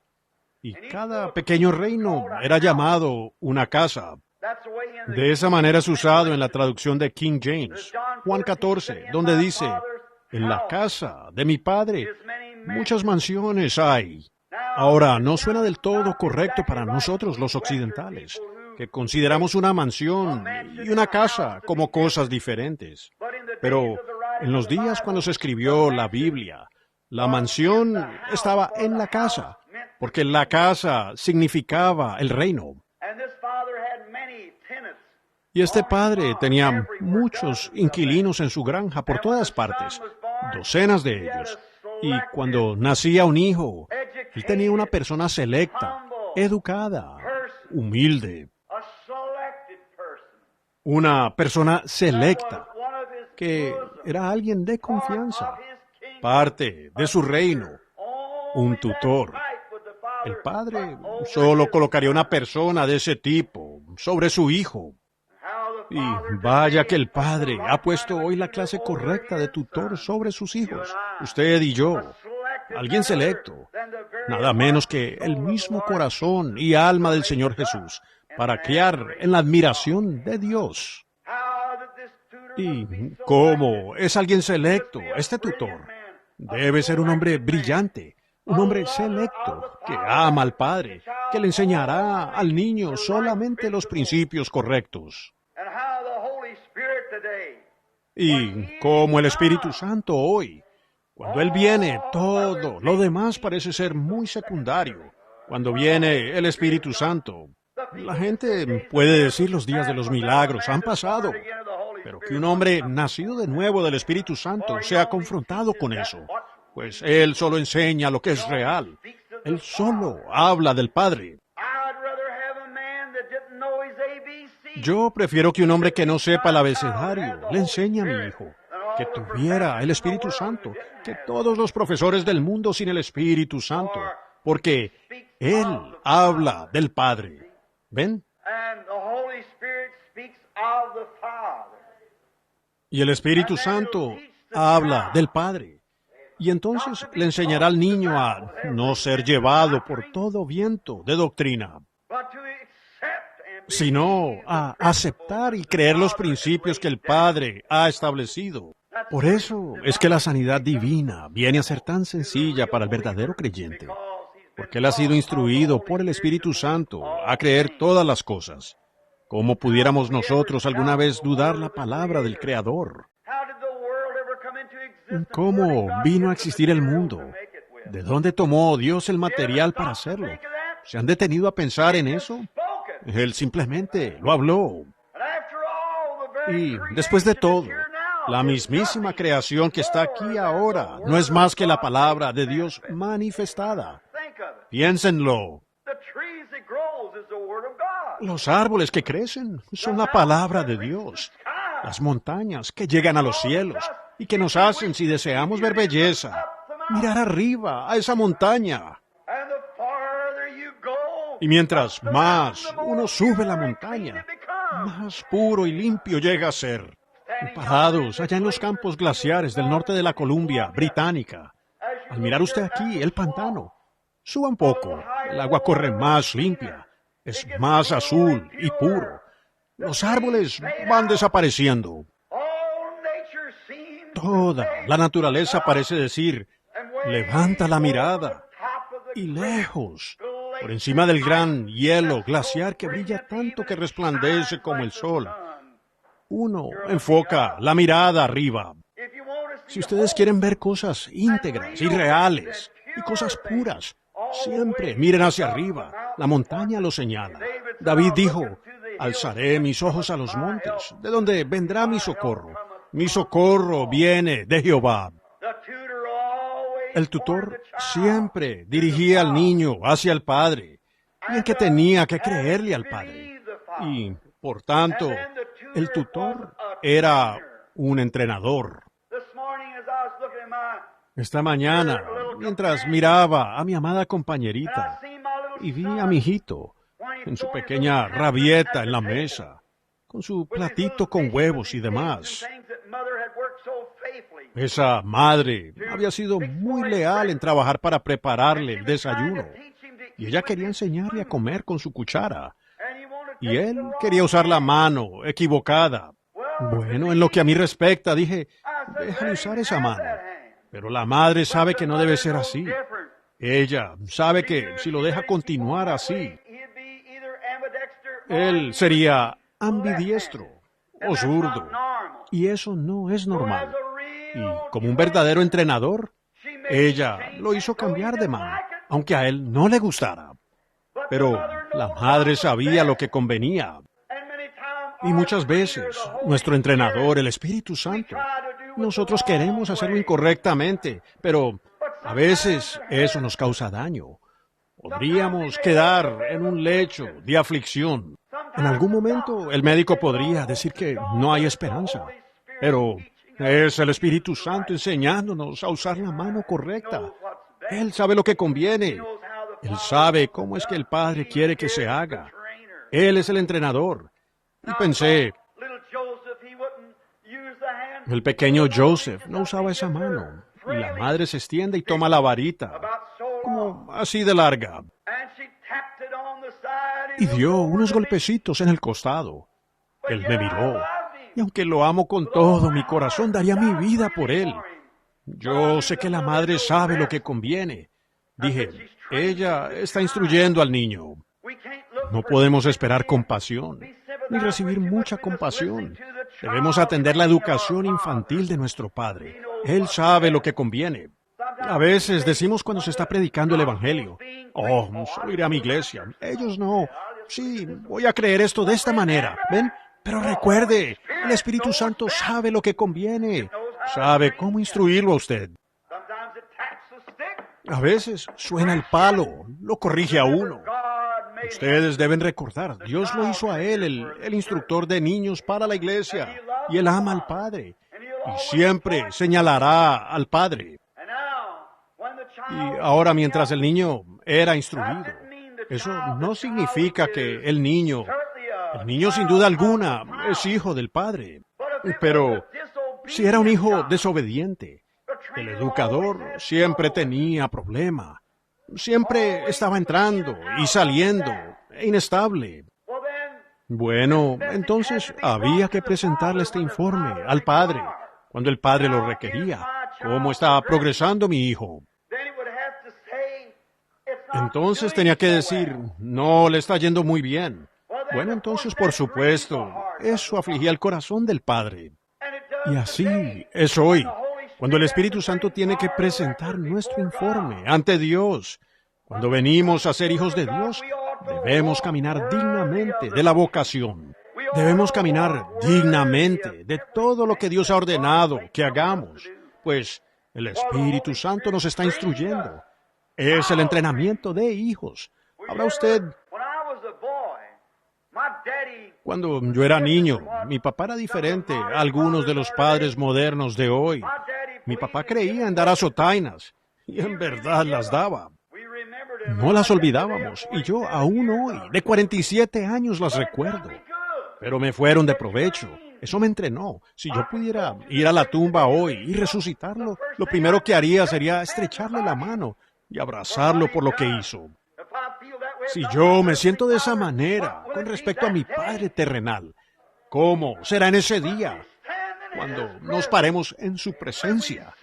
y cada pequeño reino era llamado una casa. De esa manera es usado en la traducción de King James, Juan 14, donde dice, en la casa de mi padre muchas mansiones hay. Ahora, no suena del todo correcto para nosotros los occidentales, que consideramos una mansión y una casa como cosas diferentes. Pero en los días cuando se escribió la Biblia, La mansión estaba en la casa, porque la casa significaba el reino. Y este padre tenía muchos inquilinos en su granja por todas partes, docenas de ellos. Y cuando nacía un hijo, él tenía una persona selecta, educada, humilde. Una persona selecta, que era alguien de confianza, parte de su reino, un tutor. El padre solo colocaría una persona de ese tipo sobre su hijo. Y vaya que el padre ha puesto hoy la clase correcta de tutor sobre sus hijos, usted y yo, alguien selecto, nada menos que el mismo corazón y alma del Señor Jesús, para criar en la admiración de Dios. ¿Y cómo es alguien selecto, este tutor? Debe ser un hombre brillante, un hombre selecto, que ama al Padre, que le enseñará al niño solamente los principios correctos. Y como el Espíritu Santo hoy, cuando Él viene, todo lo demás parece ser muy secundario. Cuando viene el Espíritu Santo, la gente puede decir los días de los milagros han pasado, pero que un hombre nacido de nuevo del Espíritu Santo sea confrontado con eso, pues Él solo enseña lo que es real. Él solo habla del Padre. Yo prefiero que un hombre que no sepa el abecedario le enseñe a mi hijo, que tuviera el Espíritu Santo, que todos los profesores del mundo sin el Espíritu Santo, porque Él habla del Padre. ¿Ven? Y el Espíritu Santo habla del Padre. Y entonces le enseñará al niño a no ser llevado por todo viento de doctrina, sino a aceptar y creer los principios que el Padre ha establecido. Por eso es que la sanidad divina viene a ser tan sencilla para el verdadero creyente, porque él ha sido instruido por el Espíritu Santo a creer todas las cosas. ¿Cómo pudiéramos nosotros alguna vez dudar la palabra del Creador? ¿Cómo vino a existir el mundo? ¿De dónde tomó Dios el material para hacerlo? ¿Se han detenido a pensar en eso? Él simplemente lo habló. Y después de todo, la mismísima creación que está aquí ahora no es más que la palabra de Dios manifestada. Piénsenlo. Los árboles que crecen son la palabra de Dios. Las montañas que llegan a los cielos y que nos hacen, si deseamos ver belleza, mirar arriba a esa montaña. Y mientras más uno sube la montaña, más puro y limpio llega a ser. Parados allá en los campos glaciares del norte de la Columbia Británica, al mirar usted aquí el pantano, suba un poco, el agua corre más limpia, es más azul y puro. Los árboles van desapareciendo. Toda la naturaleza parece decir, levanta la mirada, y lejos, por encima del gran hielo glaciar que brilla tanto que resplandece como el sol, uno enfoca la mirada arriba. Si ustedes quieren ver cosas íntegras y reales y cosas puras, siempre miren hacia arriba. La montaña lo señala. David dijo, alzaré mis ojos a los montes, de donde vendrá mi socorro. Mi socorro viene de Jehová. El tutor siempre dirigía al niño hacia el Padre, y en que tenía que creerle al Padre. Y, por tanto, el tutor era un entrenador. Esta mañana, mientras miraba a mi amada compañerita, y vi a mi hijito en su pequeña rabieta en la mesa, con su platito con huevos y demás. Esa madre había sido muy leal en trabajar para prepararle el desayuno, y ella quería enseñarle a comer con su cuchara, y él quería usar la mano equivocada. Bueno, en lo que a mí respecta, dije, déjale usar esa mano. Pero la madre sabe que no debe ser así. Ella sabe que si lo deja continuar así, él sería ambidiestro o zurdo. Y eso no es normal. Y como un verdadero entrenador, ella lo hizo cambiar de mano, aunque a él no le gustara. Pero la madre sabía lo que convenía. Y muchas veces, nuestro entrenador, el Espíritu Santo, nosotros queremos hacerlo incorrectamente, pero a veces eso nos causa daño. Podríamos quedar en un lecho de aflicción. En algún momento el médico podría decir que no hay esperanza, pero es el Espíritu Santo enseñándonos a usar la mano correcta. Él sabe lo que conviene. Él sabe cómo es que el Padre quiere que se haga. Él es el entrenador. Y pensé, el pequeño Joseph no usaba esa mano. Y la madre se extiende y toma la varita, como así de larga, y dio unos golpecitos en el costado. Él me miró, y aunque lo amo con todo mi corazón, daría mi vida por él. Yo sé que la madre sabe lo que conviene. Dije, ella está instruyendo al niño. No podemos esperar compasión, ni recibir mucha compasión. Debemos atender la educación infantil de nuestro Padre. Él sabe lo que conviene. A veces decimos cuando se está predicando el Evangelio, oh, solo iré a mi iglesia. Ellos no. Sí, voy a creer esto de esta manera. ¿Ven? Pero recuerde, el Espíritu Santo sabe lo que conviene. Sabe cómo instruirlo a usted. A veces suena el palo, lo corrige a uno. Ustedes deben recordar, Dios lo hizo a él, el instructor de niños para la iglesia, y él ama al Padre, y siempre señalará al Padre. Y ahora, mientras el niño era instruido, eso no significa que el niño sin duda alguna es hijo del Padre, pero si era un hijo desobediente, el educador siempre tenía problema. Siempre estaba entrando y saliendo, inestable. Bueno, entonces había que presentarle este informe al padre, cuando el padre lo requería. ¿Cómo está progresando mi hijo? Entonces tenía que decir, no le está yendo muy bien. Bueno, entonces, por supuesto, eso afligía el corazón del padre. Y así es hoy, cuando el Espíritu Santo tiene que presentar nuestro informe ante Dios. Cuando venimos a ser hijos de Dios, debemos caminar dignamente de la vocación. Debemos caminar dignamente de todo lo que Dios ha ordenado que hagamos, pues el Espíritu Santo nos está instruyendo. Es el entrenamiento de hijos. Habrá usted... Cuando yo era niño, mi papá era diferente a algunos de los padres modernos de hoy. Mi papá creía en dar azotainas, y en verdad las daba. No las olvidábamos, y yo aún hoy, de 47 años, las recuerdo. Pero me fueron de provecho. Eso me entrenó. Si yo pudiera ir a la tumba hoy y resucitarlo, lo primero que haría sería estrecharle la mano y abrazarlo por lo que hizo. Si yo me siento de esa manera con respecto a mi Padre terrenal, ¿cómo será en ese día? Cuando nos paremos en su presencia,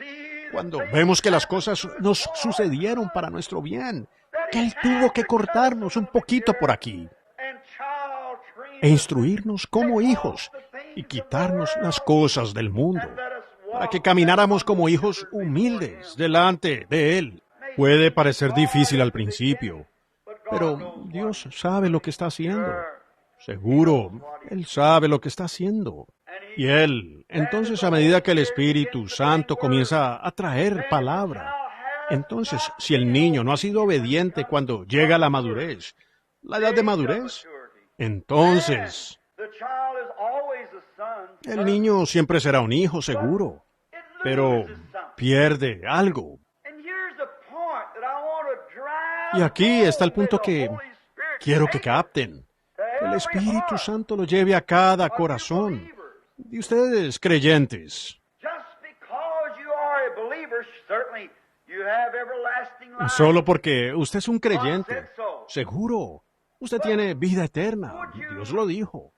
cuando vemos que las cosas nos sucedieron para nuestro bien, que Él tuvo que cortarnos un poquito por aquí e instruirnos como hijos y quitarnos las cosas del mundo, para que camináramos como hijos humildes delante de Él. Puede parecer difícil al principio, pero Dios sabe lo que está haciendo. Seguro, Él sabe lo que está haciendo. Y Él, entonces, a medida que el Espíritu Santo comienza a traer palabra, entonces, si el niño no ha sido obediente cuando llega a la madurez, la edad de madurez, entonces, el niño siempre será un hijo, seguro, pero pierde algo. Y aquí está el punto que quiero que capten. El Espíritu Santo lo lleve a cada corazón de ustedes creyentes. Solo porque usted es un creyente, seguro, usted tiene vida eterna, Dios lo dijo.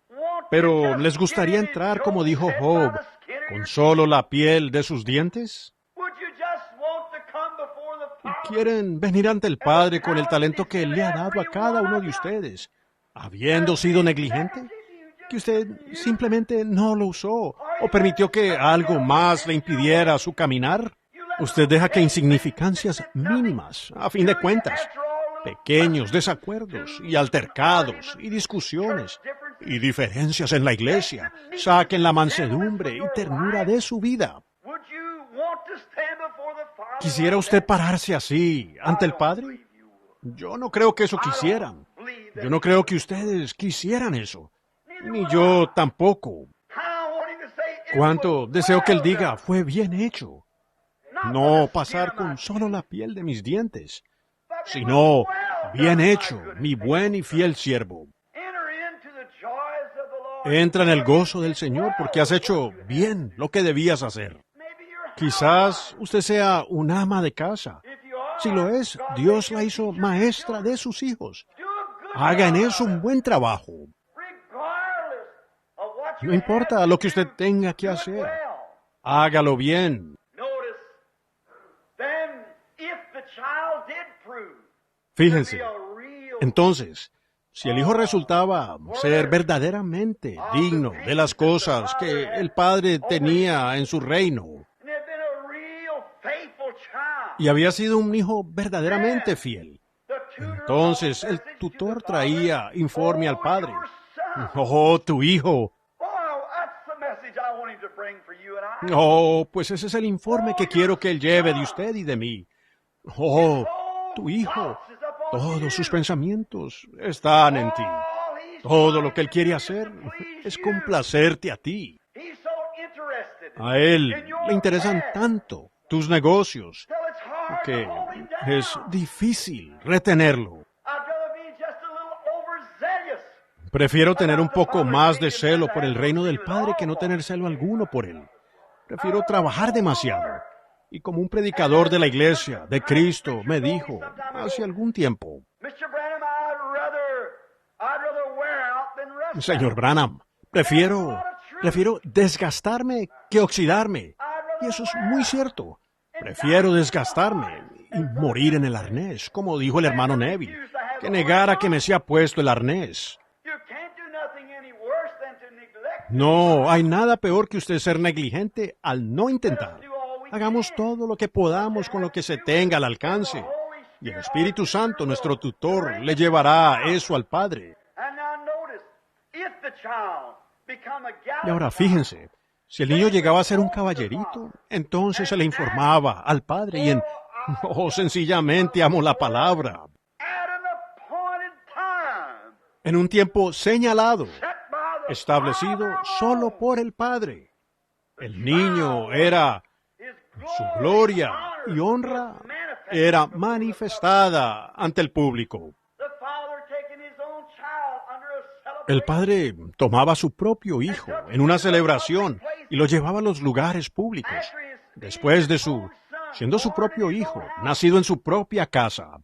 Pero ¿les gustaría entrar, como dijo Job, con solo la piel de sus dientes? ¿Quieren venir ante el Padre con el talento que Él le ha dado a cada uno de ustedes, habiendo sido negligente? ¿Que usted simplemente no lo usó o permitió que algo más le impidiera su caminar? Usted deja que insignificancias mínimas, a fin de cuentas, pequeños desacuerdos y altercados y discusiones y diferencias en la iglesia, saquen la mansedumbre y ternura de su vida. ¿Quisiera usted pararse así ante el Padre? Yo no creo que eso quisieran. Yo no creo que ustedes quisieran eso. Ni yo tampoco. ¿Cuánto deseo que Él diga, fue bien hecho? No pasar con solo la piel de mis dientes, sino, bien hecho, mi buen y fiel siervo. Entra en el gozo del Señor porque has hecho bien lo que debías hacer. Quizás usted sea un ama de casa. Si lo es, Dios la hizo maestra de sus hijos. Haga en eso un buen trabajo. No importa lo que usted tenga que hacer. Hágalo bien. Fíjense, entonces, si el hijo resultaba ser verdaderamente digno de las cosas que el padre tenía en su reino, y había sido un hijo verdaderamente fiel, entonces el tutor traía informe al padre. Oh, tu hijo. Oh, pues ese es el informe que quiero que él lleve de usted y de mí. Oh, tu hijo. Todos sus pensamientos están en ti. Todo lo que él quiere hacer es complacerte a ti. A él le interesan tanto tus negocios que es difícil retenerlo. Prefiero tener un poco más de celo por el reino del Padre que no tener celo alguno por él. Prefiero trabajar demasiado. Y como un predicador de la iglesia, de Cristo, me dijo hace algún tiempo, Señor Branham, prefiero desgastarme que oxidarme. Y eso es muy cierto. Prefiero desgastarme y morir en el arnés, como dijo el hermano Neville, que negara que me sea puesto el arnés. No hay nada peor que usted ser negligente al no intentar. Hagamos todo lo que podamos con lo que se tenga al alcance. Y el Espíritu Santo, nuestro tutor, le llevará eso al Padre. Y ahora fíjense, si el niño llegaba a ser un caballerito, entonces se le informaba al Padre y sencillamente amo la palabra. En un tiempo señalado, establecido solo por el Padre. El niño era, su gloria y honra era manifestada ante el público. El padre tomaba a su propio hijo en una celebración y lo llevaba a los lugares públicos, después de siendo su propio hijo, nacido en su propia casa.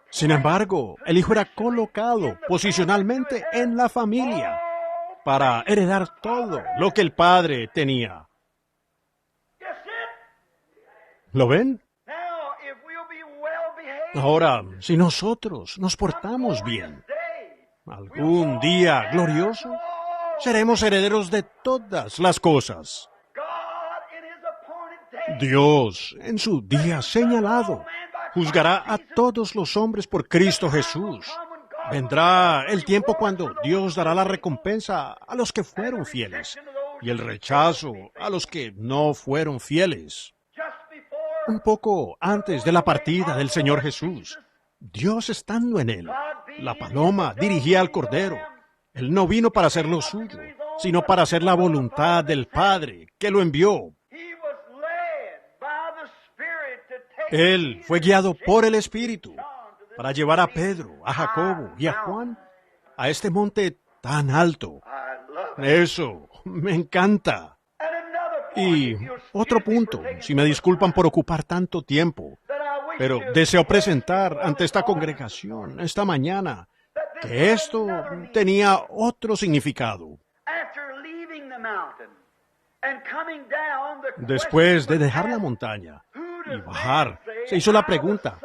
Sin embargo, el hijo era colocado posicionalmente en la familia para heredar todo lo que el padre tenía. ¿Lo ven? Ahora, si nosotros nos portamos bien, algún día glorioso, seremos herederos de todas las cosas. Dios, en su día señalado, juzgará a todos los hombres por Cristo Jesús. Vendrá el tiempo cuando Dios dará la recompensa a los que fueron fieles y el rechazo a los que no fueron fieles. Un poco antes de la partida del Señor Jesús, Dios estando en él, la paloma dirigía al Cordero. Él no vino para hacer lo suyo, sino para hacer la voluntad del Padre que lo envió. Él fue guiado por el Espíritu para llevar a Pedro, a Jacobo y a Juan a este monte tan alto. Eso me encanta. Y otro punto, si me disculpan por ocupar tanto tiempo, pero deseo presentar ante esta congregación esta mañana que esto tenía otro significado. Después de dejar la montaña y bajar, se hizo la pregunta,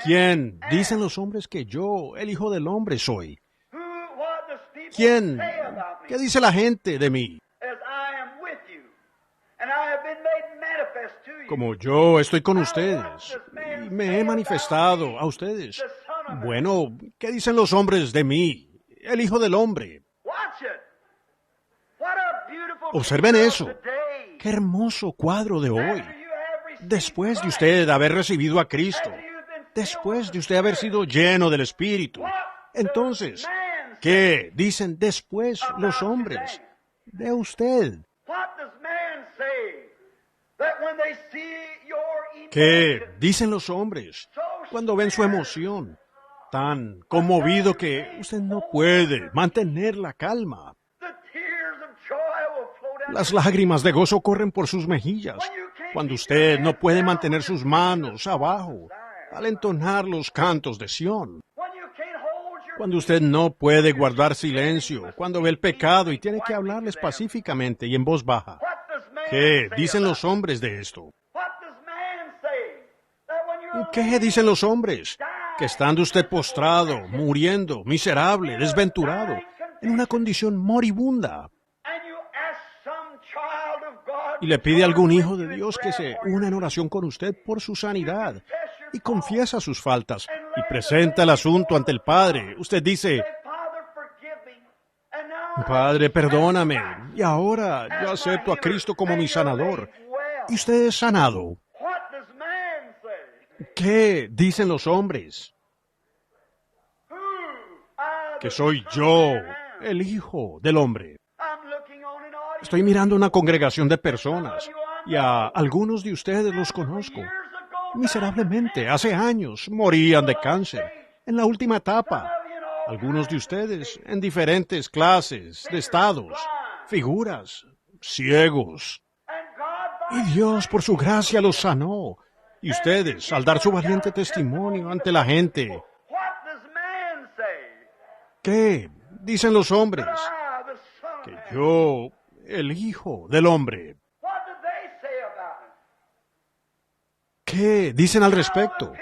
¿quién dicen los hombres que yo, el Hijo del Hombre, soy? ¿Quién? ¿Qué dice la gente de mí? como yo estoy con ustedes y me he manifestado a ustedes. Bueno, ¿qué dicen los hombres de mí, el Hijo del Hombre? Observen eso. Qué hermoso cuadro de hoy. Después de usted haber recibido a Cristo, después de usted haber sido lleno del Espíritu, entonces, ¿qué dicen después los hombres de usted? ¿Qué dicen los hombres cuando ven su emoción tan conmovido que usted no puede mantener la calma? Las lágrimas de gozo corren por sus mejillas cuando usted no puede mantener sus manos abajo al entonar los cantos de Sión. Cuando usted no puede guardar silencio, cuando ve el pecado y tiene que hablarles pacíficamente y en voz baja. ¿Qué dicen los hombres de esto? ¿Qué dicen los hombres? Que estando usted postrado, muriendo, miserable, desventurado, en una condición moribunda, y le pide a algún hijo de Dios que se una en oración con usted por su sanidad, y confiesa sus faltas, y presenta el asunto ante el Padre. Usted dice, Padre, perdóname, y ahora yo acepto a Cristo como mi sanador, y usted es sanado. ¿Qué dicen los hombres? Que soy yo, el Hijo del Hombre. Estoy mirando una congregación de personas, y a algunos de ustedes los conozco. Miserablemente, hace años, morían de cáncer, en la última etapa. Algunos de ustedes en diferentes clases de estados, figuras, ciegos. Y Dios, por su gracia, los sanó. Y ustedes, al dar su valiente testimonio ante la gente, ¿qué dicen los hombres? Que yo, el Hijo del Hombre. ¿Qué dicen al respecto?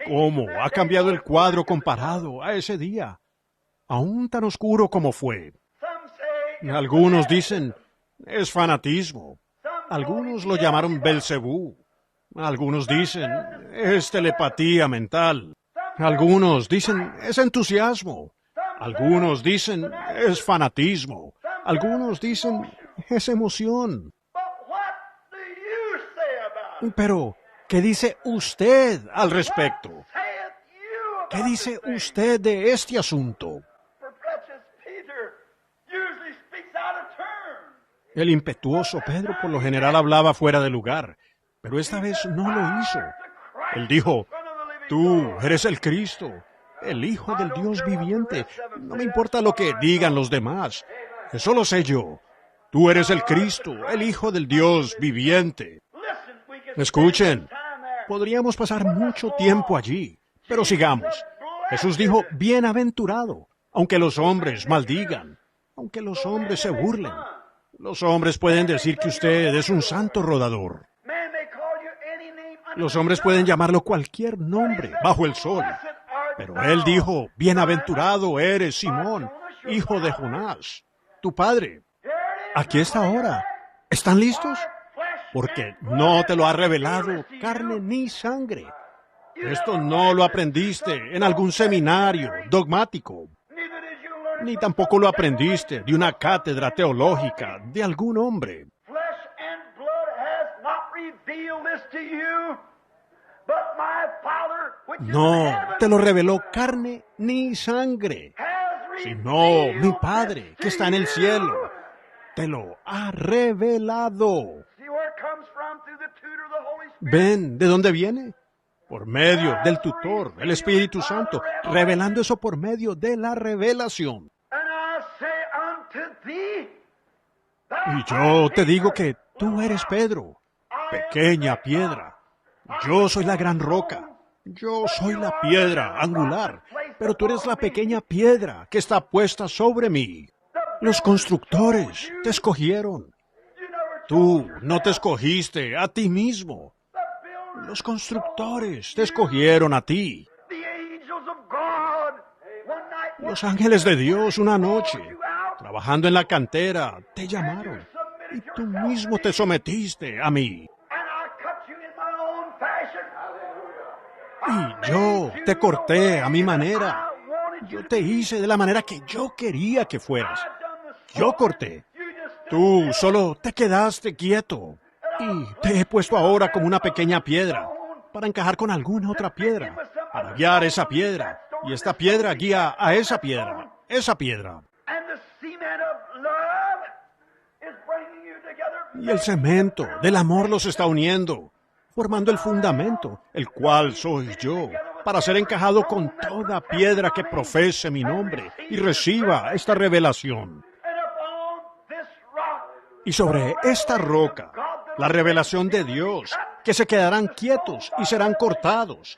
¿Cómo ha cambiado el cuadro comparado a ese día, aún tan oscuro como fue? Algunos dicen, es fanatismo. Algunos lo llamaron Belcebú. Algunos dicen, es telepatía mental. Algunos dicen, es entusiasmo. Algunos dicen, es fanatismo. Algunos dicen, es emoción. Pero, ¿qué dice usted al respecto? ¿Qué dice usted de este asunto? El impetuoso Pedro por lo general hablaba fuera de lugar, pero esta vez no lo hizo. Él dijo, tú eres el Cristo, el Hijo del Dios viviente. No me importa lo que digan los demás, eso lo sé yo. Tú eres el Cristo, el Hijo del Dios viviente. Escuchen, podríamos pasar mucho tiempo allí, pero sigamos. Jesús dijo, bienaventurado, aunque los hombres maldigan, aunque los hombres se burlen. Los hombres pueden decir que usted es un santo rodador. Los hombres pueden llamarlo cualquier nombre bajo el sol. Pero él dijo, bienaventurado eres, Simón, hijo de Jonás, tu padre. Aquí está ahora. ¿Están listos? Porque no te lo ha revelado carne ni sangre. Esto no lo aprendiste en algún seminario dogmático. Ni tampoco lo aprendiste de una cátedra teológica de algún hombre. No, te lo reveló carne ni sangre, sino mi Padre que está en el cielo. Te lo ha revelado. ¿Ven de dónde viene? Por medio del tutor, el Espíritu Santo, revelando eso por medio de la revelación. Y yo te digo que tú eres Pedro, pequeña piedra. Yo soy la gran roca. Yo soy la piedra angular, pero tú eres la pequeña piedra que está puesta sobre mí. Los constructores te escogieron. Tú no te escogiste a ti mismo. Los constructores te escogieron a ti. Los ángeles de Dios una noche, trabajando en la cantera, te llamaron. Y tú mismo te sometiste a mí. Y yo te corté a mi manera. Yo te hice de la manera que yo quería que fueras. Yo corté. Tú solo te quedaste quieto. Y te he puesto ahora como una pequeña piedra para encajar con alguna otra piedra, para guiar esa piedra. Y esta piedra guía a esa piedra. Esa piedra. Y el cemento del amor los está uniendo, formando el fundamento, el cual soy yo, para ser encajado con toda piedra que profese mi nombre y reciba esta revelación. Y sobre esta roca, la revelación de Dios, que se quedarán quietos y serán cortados.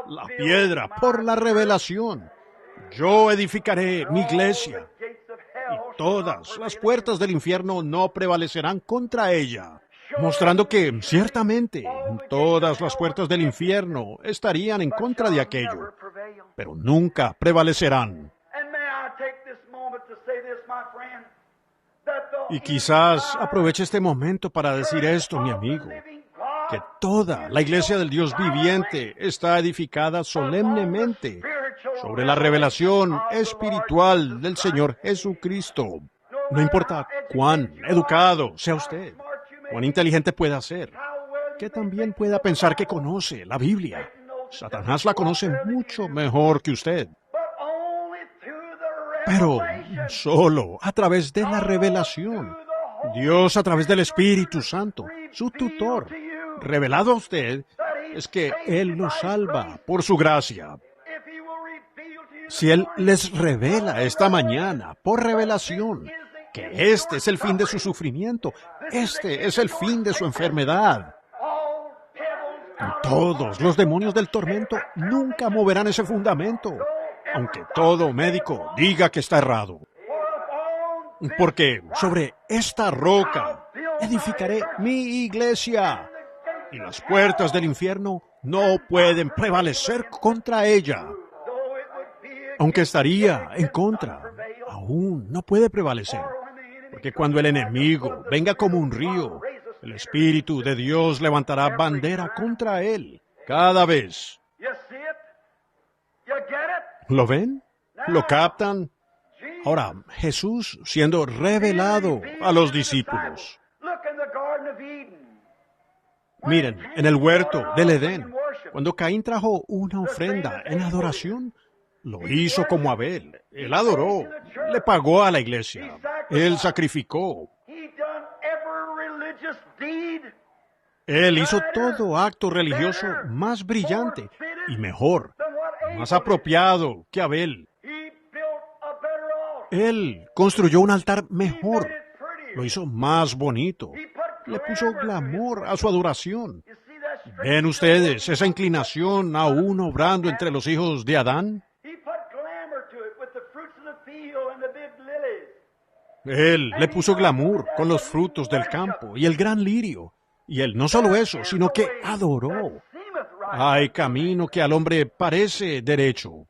La piedra por la revelación. Yo edificaré mi iglesia. Y todas las puertas del infierno no prevalecerán contra ella, mostrando que, ciertamente, todas las puertas del infierno estarían en contra de aquello, pero nunca prevalecerán. Y quizás aproveche este momento para decir esto, mi amigo, que toda la iglesia del Dios viviente está edificada solemnemente sobre la revelación espiritual del Señor Jesucristo. No importa cuán educado sea usted, cuán inteligente pueda ser, que también pueda pensar que conoce la Biblia. Satanás la conoce mucho mejor que usted. Pero solo a través de la revelación. Dios a través del Espíritu Santo, su tutor, revelado a usted, es que Él los salva por su gracia. Si Él les revela esta mañana, por revelación, que este es el fin de su sufrimiento, este es el fin de su enfermedad, todos los demonios del tormento nunca moverán ese fundamento, aunque todo médico diga que está errado. Porque sobre esta roca edificaré mi iglesia, y las puertas del infierno no pueden prevalecer contra ella. Aunque estaría en contra, aún no puede prevalecer. Porque cuando el enemigo venga como un río, el Espíritu de Dios levantará bandera contra él cada vez. ¿Lo ven? ¿Lo captan? Ahora, Jesús siendo revelado a los discípulos. Miren, en el huerto del Edén, cuando Caín trajo una ofrenda en adoración, lo hizo como Abel. Él adoró, le pagó a la iglesia, él sacrificó. Él hizo todo acto religioso más brillante y mejor, más apropiado que Abel. Él construyó un altar mejor, lo hizo más bonito, le puso glamour a su adoración. ¿Ven ustedes esa inclinación aún obrando entre los hijos de Adán? Él le puso glamour con los frutos del campo y el gran lirio. Y él no solo eso, sino que adoró. Hay camino que al hombre parece derecho.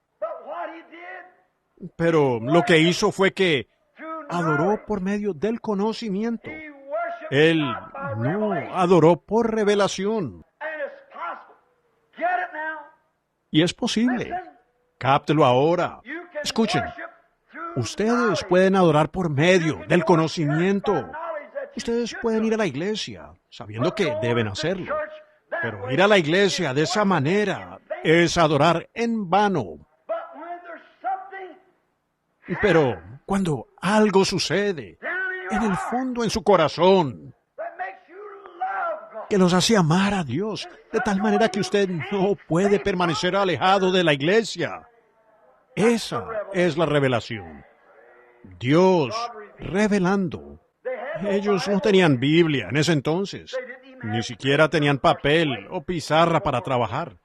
Pero lo que hizo fue que adoró por medio del conocimiento. Él no adoró por revelación. Y es posible. Cáptelo ahora. Escuchen. Ustedes pueden adorar por medio del conocimiento. Ustedes pueden ir a la iglesia sabiendo que deben hacerlo. Pero ir a la iglesia de esa manera es adorar en vano. Pero cuando algo sucede en el fondo en su corazón que los hace amar a Dios de tal manera que usted no puede permanecer alejado de la iglesia, esa es la revelación. Dios revelando. Ellos no tenían Biblia en ese entonces. Ni siquiera tenían papel o pizarra para trabajar.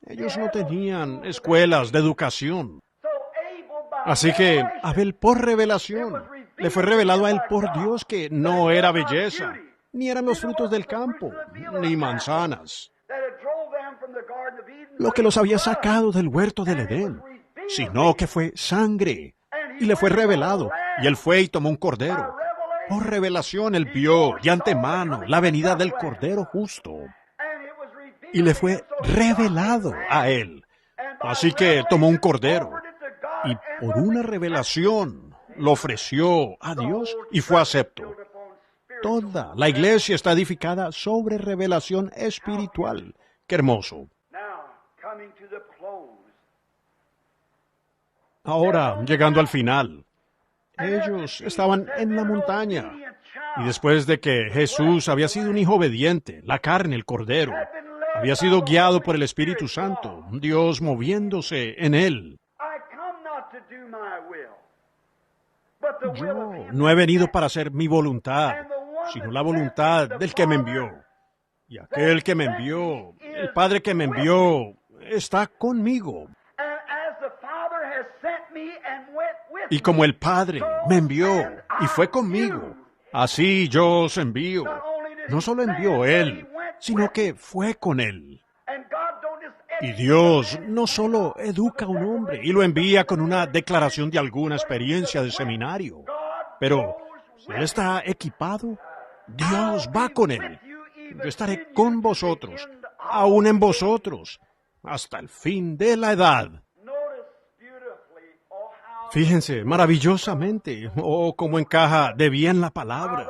Ellos no tenían escuelas de educación. Así que Abel por revelación le fue revelado a él por Dios que no era belleza, ni eran los frutos del campo, ni manzanas, lo que los había sacado del huerto del Edén, sino que fue sangre, y le fue revelado, y él fue y tomó un cordero. Por revelación él vio de antemano la venida del Cordero justo. y le fue revelado a él. Así que tomó un cordero y por una revelación lo ofreció a Dios y fue acepto. Toda la iglesia está edificada sobre revelación espiritual. ¡Qué hermoso! Ahora, llegando al final, ellos estaban en la montaña. Y después de que Jesús había sido un hijo obediente, la carne, el cordero, había sido guiado por el Espíritu Santo, Dios moviéndose en él. Yo no he venido para hacer mi voluntad, sino la voluntad del que me envió. Y aquel que me envió, el Padre que me envió, está conmigo. Y como el Padre me envió y fue conmigo, así yo os envío. No solo envió Él, sino que fue con Él. Y Dios no solo educa a un hombre y lo envía con una declaración de alguna experiencia de seminario, pero si Él está equipado, Dios va con Él. Yo estaré con vosotros, aún en vosotros, hasta el fin de la edad. Fíjense maravillosamente, cómo encaja de bien la palabra,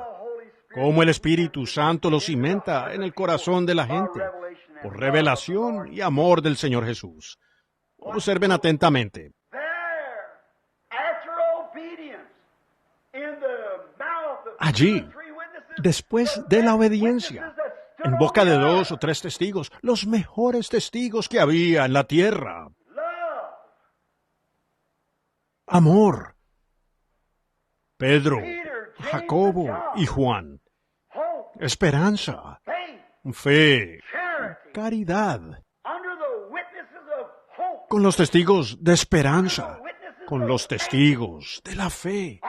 cómo el Espíritu Santo lo cimenta en el corazón de la gente, por revelación y amor del Señor Jesús. Observen atentamente. Allí, después de la obediencia, en boca de 2 o 3 testigos, los mejores testigos que había en la tierra. Amor. Pedro, Jacobo y Juan. Esperanza, fe, caridad. Con los testigos de esperanza, con los testigos de la fe,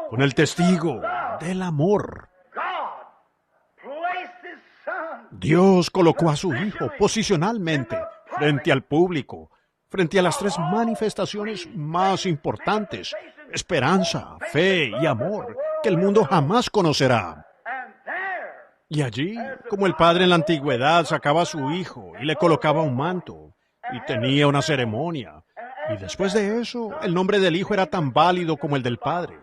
con el testigo del amor. Dios colocó a su Hijo posicionalmente frente al público, frente a las 3 manifestaciones más importantes, esperanza, fe y amor, que el mundo jamás conocerá. Y allí, como el padre en la antigüedad sacaba a su hijo y le colocaba un manto, y tenía una ceremonia, y después de eso, el nombre del hijo era tan válido como el del padre.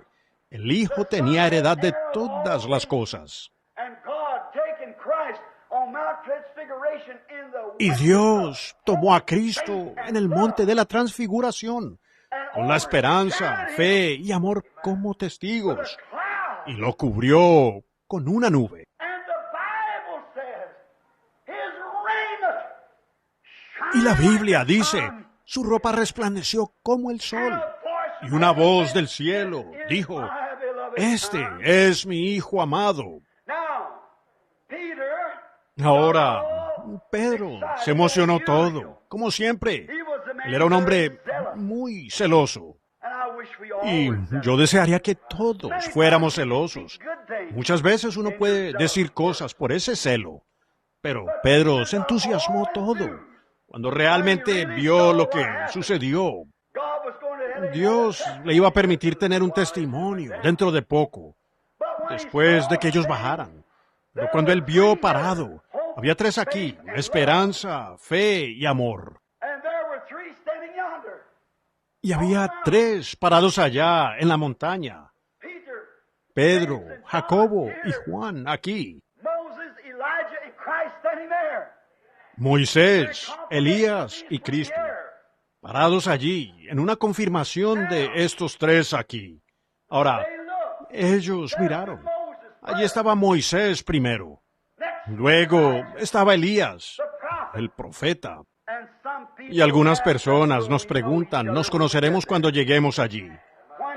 El hijo tenía heredad de todas las cosas. Y Dios tomó a Cristo en el monte de la transfiguración, con la esperanza, fe y amor como testigos, y lo cubrió con una nube. Y la Biblia dice, su ropa resplandeció como el sol, y una voz del cielo dijo, este es mi Hijo amado. Ahora, Pedro se emocionó todo, como siempre. Él era un hombre muy celoso. Y yo desearía que todos fuéramos celosos. Muchas veces uno puede decir cosas por ese celo. Pero Pedro se entusiasmó todo cuando realmente vio lo que sucedió. Dios le iba a permitir tener un testimonio dentro de poco, después de que ellos bajaran. Pero cuando él vio parado, había 3 aquí, esperanza, fe y amor. Y había 3 parados allá en la montaña. Pedro, Jacobo y Juan aquí. Moisés, Elías y Cristo, parados allí en una confirmación de estos 3 aquí. Ahora, ellos miraron. Allí estaba Moisés primero. Luego estaba Elías, el profeta. Y algunas personas nos preguntan, ¿nos conoceremos cuando lleguemos allí?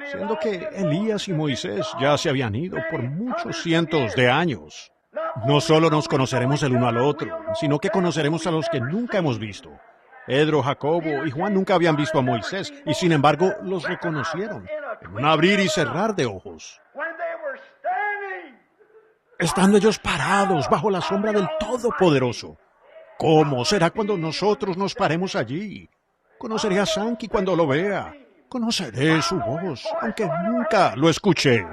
Siendo que Elías y Moisés ya se habían ido por muchos cientos de años. No solo nos conoceremos el uno al otro, sino que conoceremos a los que nunca hemos visto. Pedro, Jacobo y Juan nunca habían visto a Moisés, y sin embargo los reconocieron en un abrir y cerrar de ojos. Estando ellos parados bajo la sombra del Todopoderoso. ¿Cómo será cuando nosotros nos paremos allí? Conoceré a Sankey cuando lo vea. Conoceré su voz, aunque nunca lo escuché.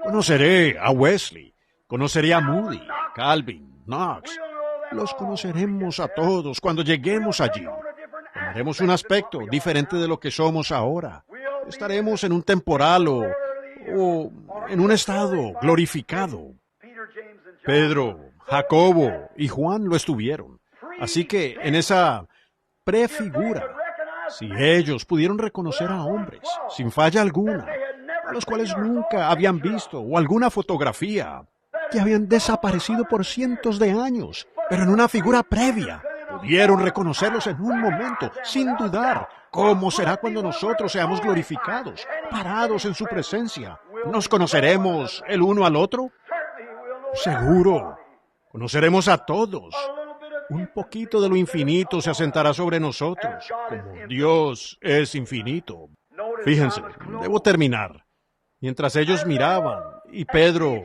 Conoceré a Wesley. Conoceré a Moody, Calvin, Knox. Los conoceremos a todos cuando lleguemos allí. Tomaremos un aspecto diferente de lo que somos ahora. Estaremos en un temporal o en un estado glorificado. Pedro, Jacobo y Juan lo estuvieron. Así que en esa prefigura, si ellos pudieron reconocer a hombres, sin falla alguna, a los cuales nunca habían visto, o alguna fotografía, que habían desaparecido por cientos de años, pero en una figura previa, pudieron reconocerlos en un momento, sin dudar. ¿Cómo será cuando nosotros seamos glorificados, parados en su presencia? ¿Nos conoceremos el uno al otro? Seguro. Conoceremos a todos. Un poquito de lo infinito se asentará sobre nosotros, como Dios es infinito. Fíjense, debo terminar. Mientras ellos miraban, y Pedro,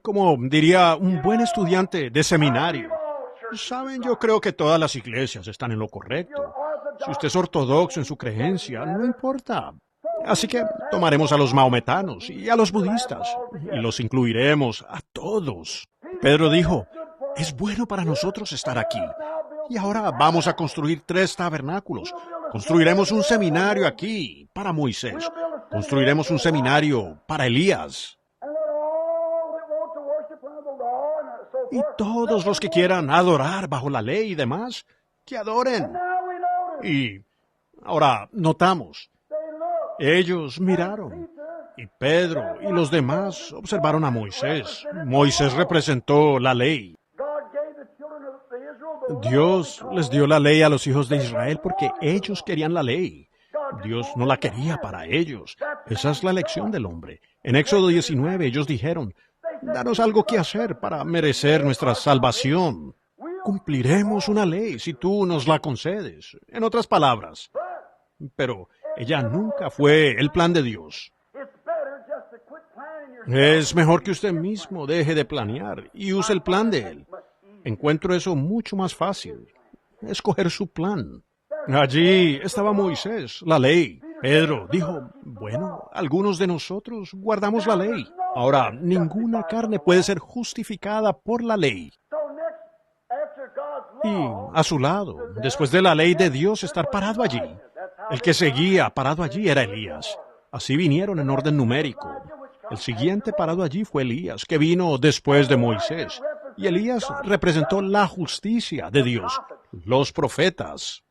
como diría un buen estudiante de seminario, saben, yo creo que todas las iglesias están en lo correcto. Si usted es ortodoxo en su creencia, no importa. Así que tomaremos a los maometanos y a los budistas y los incluiremos a todos. Pedro dijo, es bueno para nosotros estar aquí. Y ahora vamos a construir 3 tabernáculos. Construiremos un seminario aquí para Moisés. Construiremos un seminario para Elías. Y todos los que quieran adorar bajo la ley y demás, que adoren. Y ahora notamos, ellos miraron, y Pedro y los demás observaron a Moisés. Moisés representó la ley. Dios les dio la ley a los hijos de Israel porque ellos querían la ley. Dios no la quería para ellos. Esa es la elección del hombre. En Éxodo 19 ellos dijeron, danos algo que hacer para merecer nuestra salvación. Cumpliremos una ley si tú nos la concedes. En otras palabras. Pero ella nunca fue el plan de Dios. Es mejor que usted mismo deje de planear y use el plan de Él. Encuentro eso mucho más fácil. Escoger su plan. Allí estaba Moisés, la ley. Pedro dijo, bueno, algunos de nosotros guardamos la ley. Ahora, ninguna carne puede ser justificada por la ley. Y a su lado, después de la ley de Dios, estar parado allí. El que seguía parado allí era Elías. Así vinieron en orden numérico. El siguiente parado allí fue Elías, que vino después de Moisés. Y Elías representó la justicia de Dios, los profetas.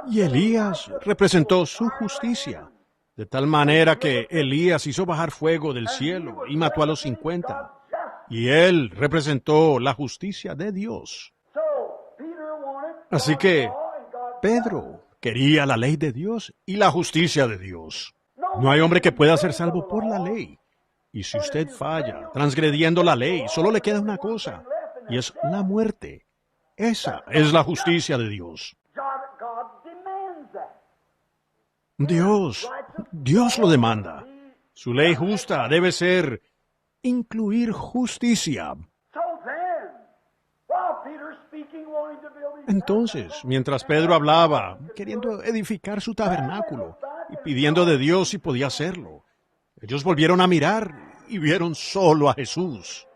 Y Elías representó su justicia, de tal manera que Elías hizo bajar fuego del cielo y mató a los 50. Y él representó la justicia de Dios. Así que Pedro quería la ley de Dios y la justicia de Dios. No hay hombre que pueda ser salvo por la ley. Y si usted falla transgrediendo la ley, solo le queda una cosa, y es la muerte. Esa es la justicia de Dios. Dios lo demanda. Su ley justa debe ser incluir justicia. Entonces, mientras Pedro hablaba, queriendo edificar su tabernáculo y pidiendo de Dios si podía hacerlo, ellos volvieron a mirar y vieron solo a Jesús.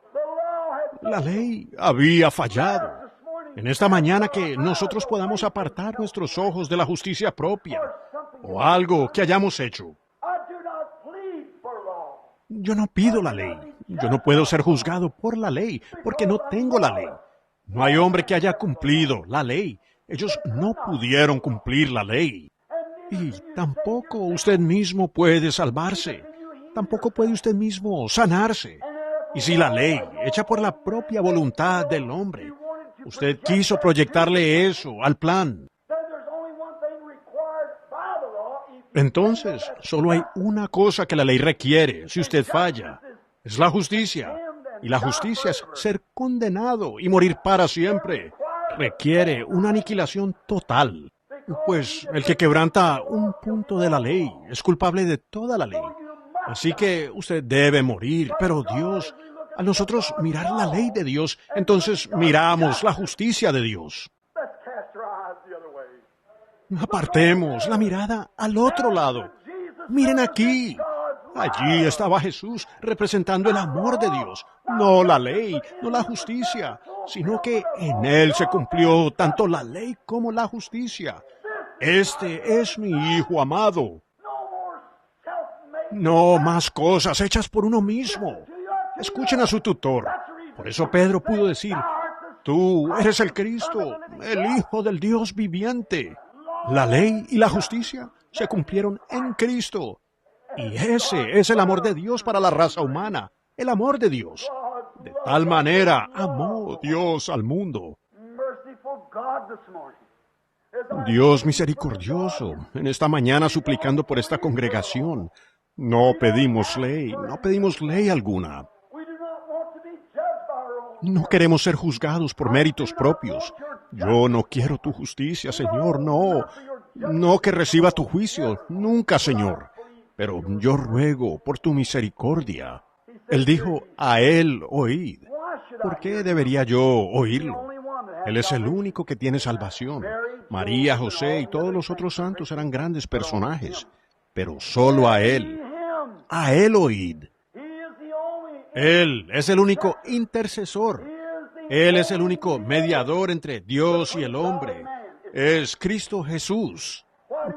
La ley había fallado. En esta mañana que nosotros podamos apartar nuestros ojos de la justicia propia o algo que hayamos hecho. Yo no pido la ley. Yo no puedo ser juzgado por la ley porque no tengo la ley. No hay hombre que haya cumplido la ley. Ellos no pudieron cumplir la ley. Y tampoco usted mismo puede salvarse. Tampoco puede usted mismo sanarse. Y si la ley, hecha por la propia voluntad del hombre, usted quiso proyectarle eso al plan, entonces solo hay una cosa que la ley requiere si usted falla. Es la justicia. Y la justicia es ser condenado y morir para siempre. Requiere una aniquilación total. Pues el que quebranta un punto de la ley es culpable de toda la ley. Así que usted debe morir, pero Dios, a nosotros mirar la ley de Dios, entonces miramos la justicia de Dios. Apartemos la mirada al otro lado. Miren aquí. Allí estaba Jesús representando el amor de Dios, no la ley, no la justicia, sino que en Él se cumplió tanto la ley como la justicia. Este es mi Hijo amado. No más cosas hechas por uno mismo. Escuchen a su tutor. Por eso Pedro pudo decir, tú eres el Cristo, el Hijo del Dios viviente. La ley y la justicia se cumplieron en Cristo. Y ese es el amor de Dios para la raza humana, el amor de Dios. De tal manera amó Dios al mundo. Dios misericordioso, en esta mañana suplicando por esta congregación. No pedimos ley alguna. No queremos ser juzgados por méritos propios. Yo no quiero tu justicia, Señor, no. No que reciba tu juicio, nunca, Señor. Pero yo ruego por tu misericordia. Él dijo, a Él oíd. ¿Por qué debería yo oírlo? Él es el único que tiene salvación. María, José y todos los otros santos eran grandes personajes. Pero solo a Él oíd. Él es el único intercesor. Él es el único mediador entre Dios y el hombre. Es Cristo Jesús.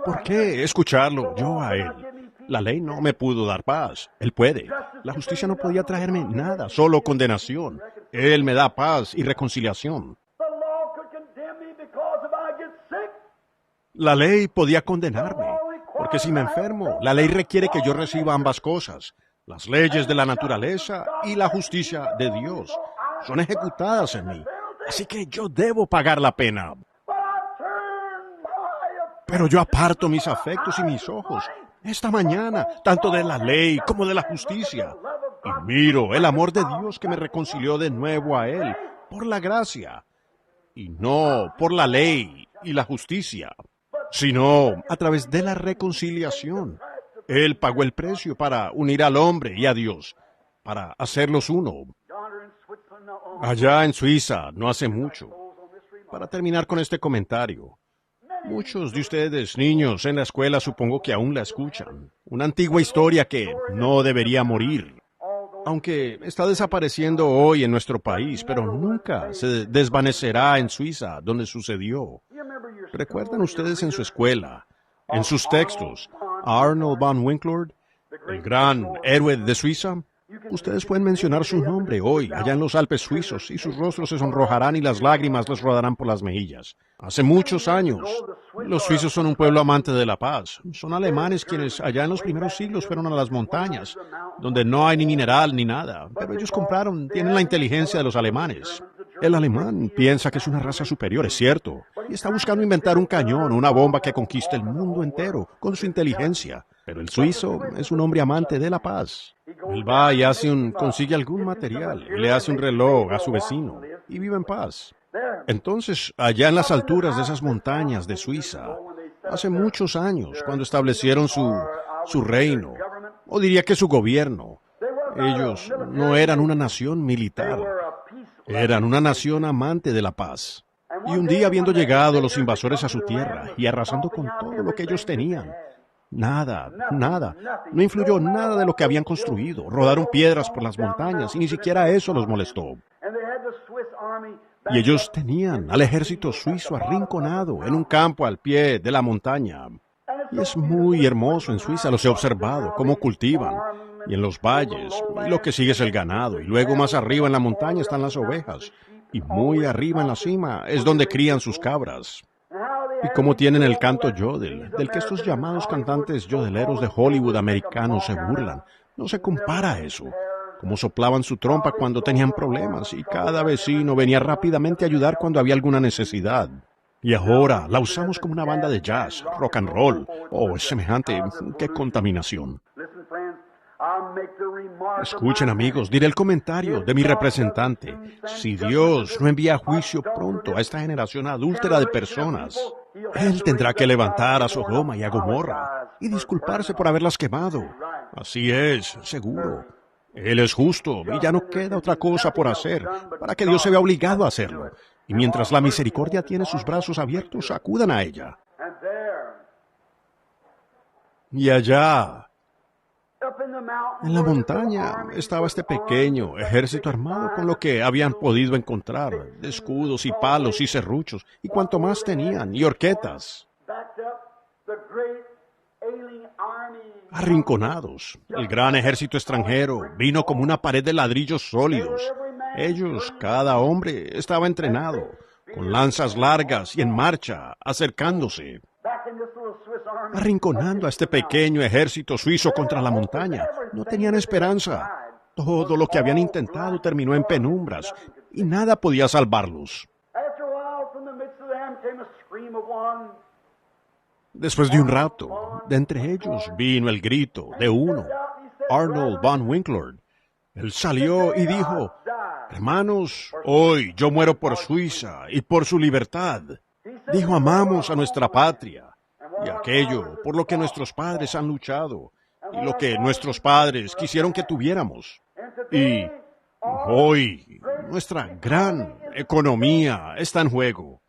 ¿Por qué escucharlo yo a Él? La ley no me pudo dar paz. Él puede. La justicia no podía traerme nada, solo condenación. Él me da paz y reconciliación. La ley podía condenarme, porque si me enfermo, la ley requiere que yo reciba ambas cosas. Las leyes de la naturaleza y la justicia de Dios son ejecutadas en mí. Así que yo debo pagar la pena. Pero yo aparto mis afectos y mis ojos esta mañana, tanto de la ley como de la justicia. Y miro el amor de Dios que me reconcilió de nuevo a Él por la gracia. Y no por la ley y la justicia, sino a través de la reconciliación. Él pagó el precio para unir al hombre y a Dios, para hacerlos uno. Allá en Suiza, no hace mucho. Para terminar con este comentario, muchos de ustedes, niños, en la escuela supongo que aún la escuchan. Una antigua historia que no debería morir. Aunque está desapareciendo hoy en nuestro país, pero nunca se desvanecerá en Suiza, donde sucedió. ¿Recuerdan ustedes en su escuela, en sus textos, a Arnold von Winklord, el gran héroe de Suiza? Ustedes pueden mencionar su nombre hoy, allá en los Alpes suizos, y sus rostros se sonrojarán y las lágrimas les rodarán por las mejillas. Hace muchos años, los suizos son un pueblo amante de la paz. Son alemanes quienes allá en los primeros siglos fueron a las montañas, donde no hay ni mineral ni nada. Pero ellos tienen la inteligencia de los alemanes. El alemán piensa que es una raza superior, es cierto, y está buscando inventar un cañón o una bomba que conquiste el mundo entero con su inteligencia. Pero el suizo es un hombre amante de la paz. Él va y consigue algún material, y le hace un reloj a su vecino, y vive en paz. Entonces, allá en las alturas de esas montañas de Suiza, hace muchos años, cuando establecieron su reino, o diría que su gobierno, ellos no eran una nación militar, eran una nación amante de la paz. Y un día, habiendo llegado los invasores a su tierra y arrasando con todo lo que ellos tenían, nada, no influyó nada de lo que habían construido. Rodaron piedras por las montañas y ni siquiera eso los molestó. Y ellos tenían al ejército suizo arrinconado en un campo al pie de la montaña. Y es muy hermoso en Suiza, los he observado, cómo cultivan. Y en los valles, y lo que sigue es el ganado. Y luego más arriba en la montaña están las ovejas. Y muy arriba en la cima es donde crían sus cabras. Y cómo tienen el canto yodel, del que estos llamados cantantes yodeleros de Hollywood americanos se burlan. No se compara a eso. Cómo soplaban su trompa cuando tenían problemas y cada vecino venía rápidamente a ayudar cuando había alguna necesidad. Y ahora la usamos como una banda de jazz, rock and roll. Oh, es semejante. ¡Qué contaminación! Escuchen, amigos, diré el comentario de mi representante. Si Dios no envía juicio pronto a esta generación adúltera de personas, Él tendrá que levantar a Sodoma y a Gomorra y disculparse por haberlas quemado. Así es, seguro. Él es justo y ya no queda otra cosa por hacer para que Dios se vea obligado a hacerlo. Y mientras la misericordia tiene sus brazos abiertos, acudan a ella. Y allá, En la montaña estaba este pequeño ejército armado con lo que habían podido encontrar, de escudos y palos y serruchos, y cuanto más tenían, y horquetas. Arrinconados, el gran ejército extranjero vino como una pared de ladrillos sólidos. Ellos, cada hombre, estaba entrenado, con lanzas largas y en marcha, acercándose, arrinconando a este pequeño ejército suizo contra la montaña. No tenían esperanza. Todo lo que habían intentado terminó en penumbras, y nada podía salvarlos. Después de un rato, de entre ellos vino el grito de uno, Arnold Van Winkler. Él salió y dijo: hermanos, hoy yo muero por Suiza y por su libertad. Dijo: amamos a nuestra patria y aquello por lo que nuestros padres han luchado y lo que nuestros padres quisieron que tuviéramos. Y hoy nuestra gran economía está en juego.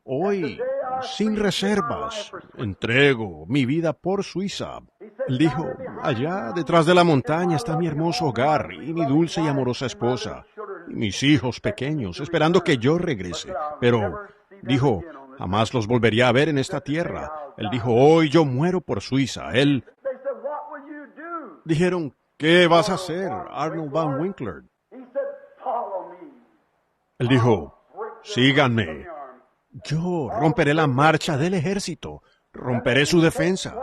Hoy, sin reservas, entrego mi vida por Suiza. Él dijo: allá detrás de la montaña está mi hermoso hogar y mi dulce y amorosa esposa y mis hijos pequeños, esperando que yo regrese. Pero, dijo, jamás los volvería a ver en esta tierra. Él dijo: hoy yo muero por Suiza. Dijeron: ¿qué vas a hacer, Arnold Van Winkler? Él dijo: síganme. Yo romperé la marcha del ejército, romperé su defensa,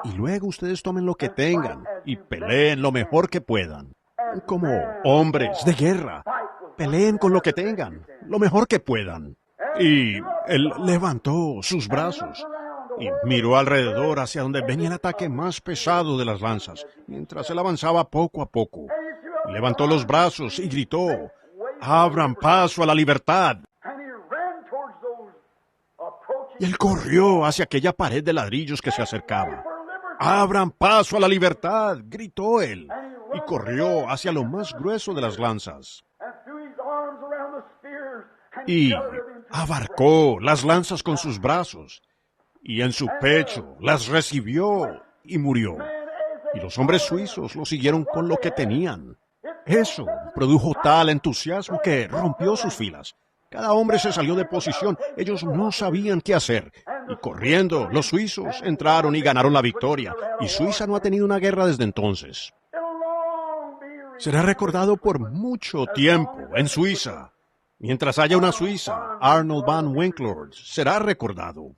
y luego ustedes tomen lo que tengan y peleen lo mejor que puedan. Como hombres de guerra, peleen con lo que tengan, lo mejor que puedan. Y él levantó sus brazos y miró alrededor hacia donde venía el ataque más pesado de las lanzas, mientras él avanzaba poco a poco. Levantó los brazos y gritó: abran paso a la libertad. Y él corrió hacia aquella pared de ladrillos que se acercaba. ¡Abran paso a la libertad!, gritó él, y corrió hacia lo más grueso de las lanzas. Y abarcó las lanzas con sus brazos, y en su pecho las recibió y murió. Y los hombres suizos lo siguieron con lo que tenían. Eso produjo tal entusiasmo que rompió sus filas. Cada hombre se salió de posición. Ellos no sabían qué hacer. Y corriendo, los suizos entraron y ganaron la victoria. Y Suiza no ha tenido una guerra desde entonces. Será recordado por mucho tiempo en Suiza. Mientras haya una Suiza, Arnold Van Winkler será recordado.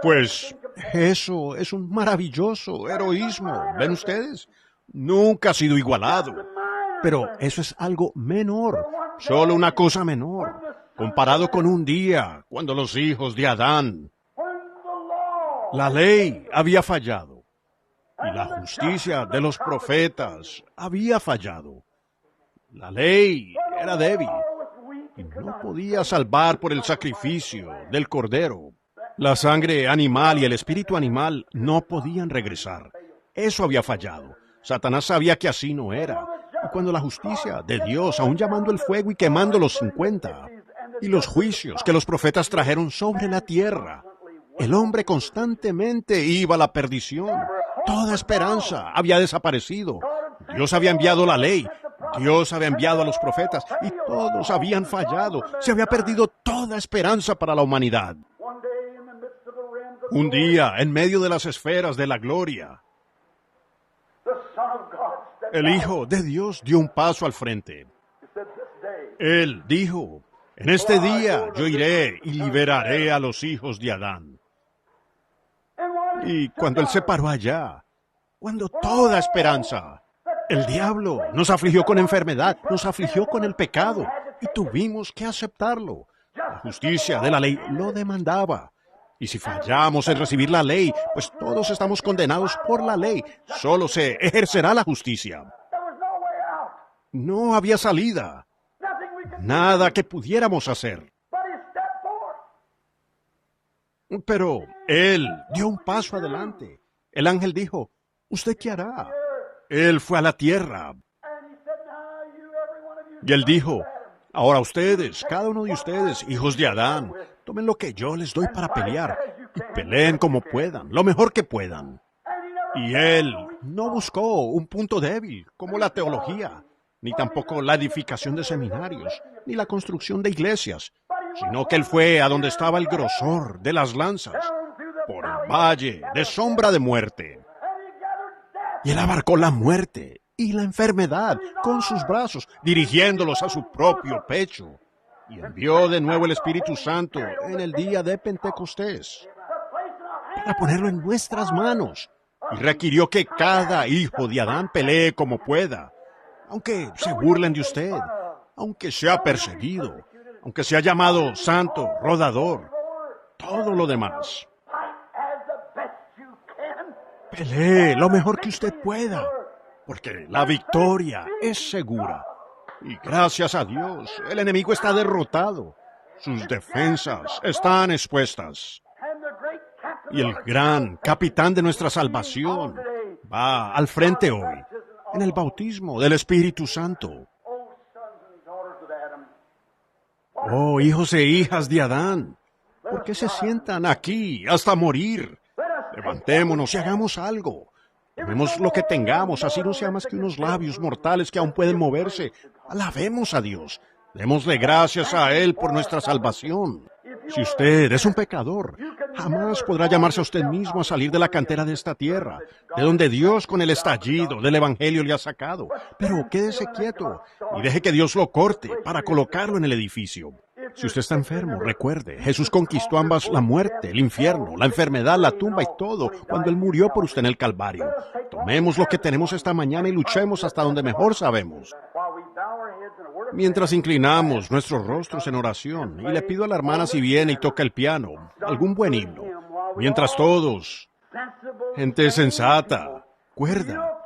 Pues eso es un maravilloso heroísmo. ¿Ven ustedes? Nunca ha sido igualado. Pero eso es algo menor, solo una cosa menor, comparado con un día cuando los hijos de Adán, la ley había fallado y la justicia de los profetas había fallado. La ley era débil y no podía salvar por el sacrificio del cordero. La sangre animal y el espíritu animal no podían regresar. Eso había fallado. Satanás sabía que así no era. Y cuando la justicia de Dios, aún llamando el fuego y quemando los 50, y los juicios que los profetas trajeron sobre la tierra, el hombre constantemente iba a la perdición. Toda esperanza había desaparecido. Dios había enviado la ley, Dios había enviado a los profetas, y todos habían fallado. Se había perdido toda esperanza para la humanidad. Un día, en medio de las esferas de la gloria, el Hijo de Dios dio un paso al frente. Él dijo: en este día yo iré y liberaré a los hijos de Adán. Y cuando Él se paró allá, cuando toda esperanza, el diablo nos afligió con enfermedad, nos afligió con el pecado, y tuvimos que aceptarlo. La justicia de la ley lo demandaba. Y si fallamos en recibir la ley, pues todos estamos condenados por la ley. Solo se ejercerá la justicia. No había salida. Nada que pudiéramos hacer. Pero Él dio un paso adelante. El ángel dijo: ¿usted qué hará? Él fue a la tierra. Y Él dijo: ahora ustedes, cada uno de ustedes, hijos de Adán, tomen lo que yo les doy para pelear y peleen como puedan, lo mejor que puedan. Y él no buscó un punto débil como la teología, ni tampoco la edificación de seminarios, ni la construcción de iglesias, sino que él fue a donde estaba el grosor de las lanzas, por el valle de sombra de muerte. Y él abarcó la muerte y la enfermedad con sus brazos, dirigiéndolos a su propio pecho. Y envió de nuevo el Espíritu Santo en el día de Pentecostés para ponerlo en nuestras manos. Y requirió que cada hijo de Adán pelee como pueda, aunque se burlen de usted, aunque sea perseguido, aunque sea llamado santo, rodador, todo lo demás. Pelee lo mejor que usted pueda, porque la victoria es segura. Y gracias a Dios, el enemigo está derrotado. Sus defensas están expuestas. Y el gran capitán de nuestra salvación va al frente hoy, en el bautismo del Espíritu Santo. Oh, hijos e hijas de Adán, ¿por qué se sientan aquí hasta morir? Levantémonos y hagamos algo. Tomemos lo que tengamos, así no sea más que unos labios mortales que aún pueden moverse. Alabemos a Dios. Démosle gracias a Él por nuestra salvación. Si usted es un pecador, jamás podrá llamarse a usted mismo a salir de la cantera de esta tierra, de donde Dios con el estallido del Evangelio le ha sacado. Pero quédese quieto y deje que Dios lo corte para colocarlo en el edificio. Si usted está enfermo, recuerde, Jesús conquistó ambas, la muerte, el infierno, la enfermedad, la tumba y todo, cuando Él murió por usted en el Calvario. Tomemos lo que tenemos esta mañana y luchemos hasta donde mejor sabemos. Mientras inclinamos nuestros rostros en oración, y le pido a la hermana si viene y toca el piano, algún buen himno, mientras todos, gente sensata, cuerda,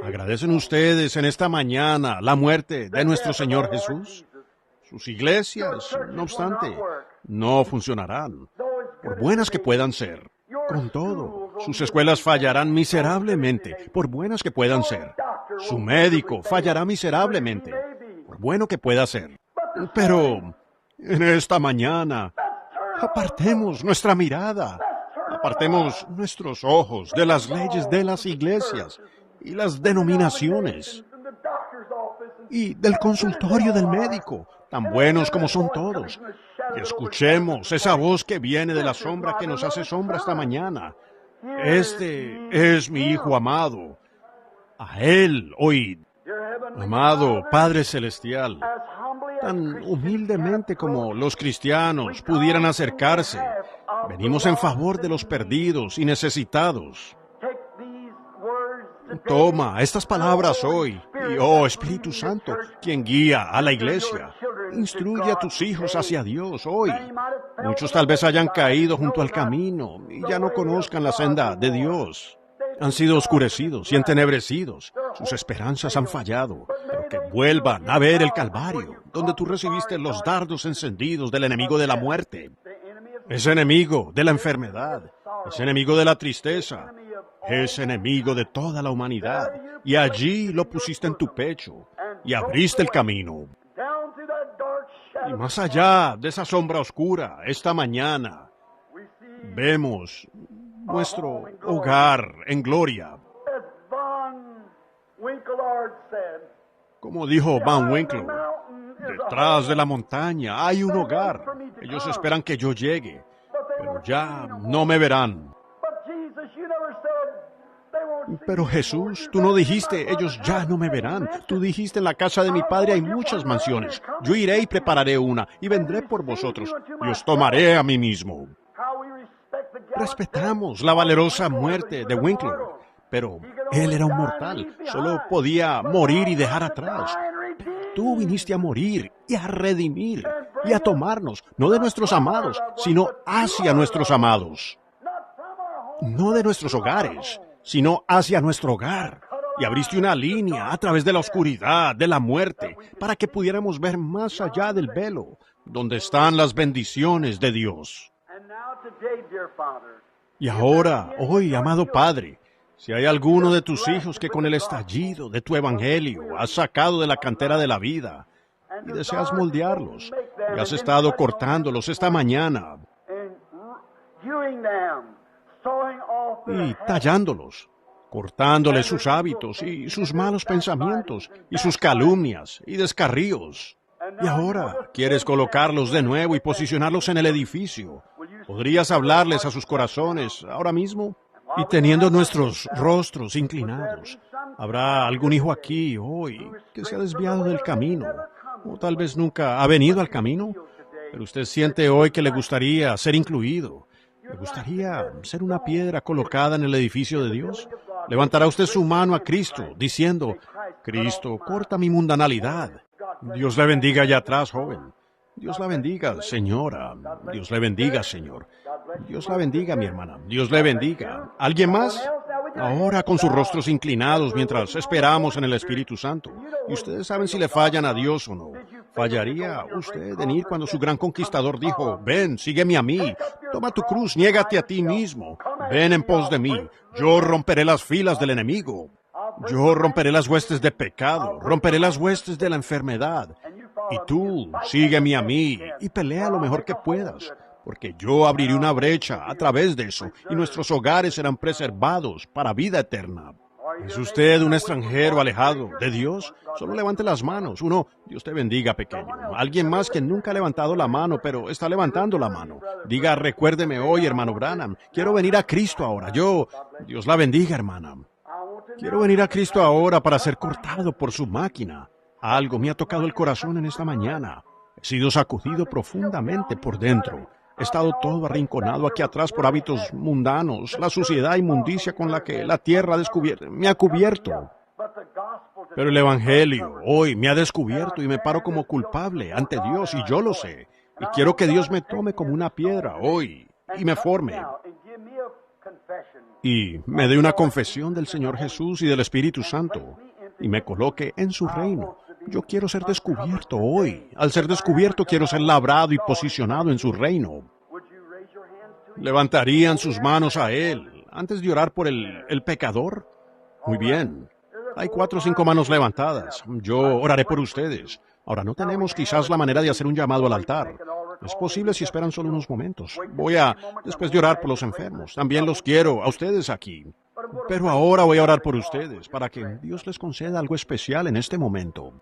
agradecen ustedes en esta mañana la muerte de nuestro Señor Jesús. Sus iglesias, no obstante, no funcionarán, por buenas que puedan ser. Con todo, sus escuelas fallarán miserablemente, por buenas que puedan ser. Su médico fallará miserablemente, por bueno que pueda ser. Pero, en esta mañana, apartemos nuestra mirada, apartemos nuestros ojos de las leyes de las iglesias y las denominaciones y del consultorio del médico, tan buenos como son todos. Y escuchemos esa voz que viene de la sombra que nos hace sombra esta mañana. Este es mi Hijo amado. A Él oíd. Amado Padre Celestial, tan humildemente como los cristianos pudieran acercarse, venimos en favor de los perdidos y necesitados. Toma estas palabras hoy, y oh Espíritu Santo, quien guía a la iglesia, instruye a tus hijos hacia Dios hoy. Muchos tal vez hayan caído junto al camino y ya no conozcan la senda de Dios. Han sido oscurecidos y entenebrecidos. Sus esperanzas han fallado, pero que vuelvan a ver el Calvario, donde tú recibiste los dardos encendidos del enemigo de la muerte, ese enemigo de la enfermedad, ese enemigo de la tristeza, es enemigo de toda la humanidad, y allí lo pusiste en tu pecho, y abriste el camino. Y más allá de esa sombra oscura, esta mañana, vemos nuestro hogar en gloria. Como dijo Van Winkle, detrás de la montaña hay un hogar. Ellos esperan que yo llegue, pero ya no me verán. Pero Jesús, tú no dijiste, ellos ya no me verán. Tú dijiste, en la casa de mi Padre hay muchas mansiones. Yo iré y prepararé una, y vendré por vosotros, y os tomaré a mí mismo. Respetamos la valerosa muerte de Winkler, pero él era un mortal, solo podía morir y dejar atrás. Tú viniste a morir y a redimir, y a tomarnos, no de nuestros amados, sino hacia nuestros amados. No de nuestros hogares, sino hacia nuestro hogar. Y abriste una línea a través de la oscuridad, de la muerte, para que pudiéramos ver más allá del velo, donde están las bendiciones de Dios. Y ahora, hoy, amado Padre, si hay alguno de tus hijos que con el estallido de tu evangelio has sacado de la cantera de la vida y deseas moldearlos, y has estado cortándolos esta mañana, y tallándolos, cortándoles sus hábitos y sus malos pensamientos y sus calumnias y descarríos. Y ahora quieres colocarlos de nuevo y posicionarlos en el edificio. ¿Podrías hablarles a sus corazones ahora mismo? Y teniendo nuestros rostros inclinados, ¿habrá algún hijo aquí hoy que se ha desviado del camino? O tal vez nunca ha venido al camino, pero usted siente hoy que le gustaría ser incluido. ¿Le gustaría ser una piedra colocada en el edificio de Dios? Levantará usted su mano a Cristo, diciendo, Cristo, corta mi mundanalidad. Dios le bendiga allá atrás, joven. Dios la bendiga, señora. Dios le bendiga, señor. Dios la bendiga, mi hermana. Dios le bendiga. ¿Alguien más? Ahora con sus rostros inclinados mientras esperamos en el Espíritu Santo. Y ustedes saben si le fallan a Dios o no. ¿Fallaría usted en ir cuando su gran conquistador dijo, ven, sígueme a mí, toma tu cruz, niégate a ti mismo, ven en pos de mí, yo romperé las filas del enemigo, yo romperé las huestes de pecado, romperé las huestes de la enfermedad, y tú sígueme a mí y pelea lo mejor que puedas, porque yo abriré una brecha a través de eso, y nuestros hogares serán preservados para vida eterna. ¿Es usted un extranjero alejado de Dios? Solo levante las manos. Dios te bendiga, pequeño. Alguien más que nunca ha levantado la mano, pero está levantando la mano. Diga, recuérdeme hoy, hermano Branham. Quiero venir a Cristo ahora. Dios la bendiga, hermana. Quiero venir a Cristo ahora para ser cortado por su máquina. Algo me ha tocado el corazón en esta mañana. He sido sacudido profundamente por dentro. He estado todo arrinconado aquí atrás por hábitos mundanos, la suciedad e inmundicia con la que la tierra me ha cubierto. Pero el Evangelio hoy me ha descubierto y me paro como culpable ante Dios y yo lo sé. Y quiero que Dios me tome como una piedra hoy y me forme. Y me dé una confesión del Señor Jesús y del Espíritu Santo y me coloque en su reino. Yo quiero ser descubierto hoy. Al ser descubierto quiero ser labrado y posicionado en su reino. ¿Levantarían sus manos a Él antes de orar por el pecador? Muy bien. Hay 4 o 5 manos levantadas. Yo oraré por ustedes. Ahora, no tenemos quizás la manera de hacer un llamado al altar. Es posible si esperan solo unos momentos. Después de orar por los enfermos, también los quiero a ustedes aquí. Pero ahora voy a orar por ustedes para que Dios les conceda algo especial en este momento.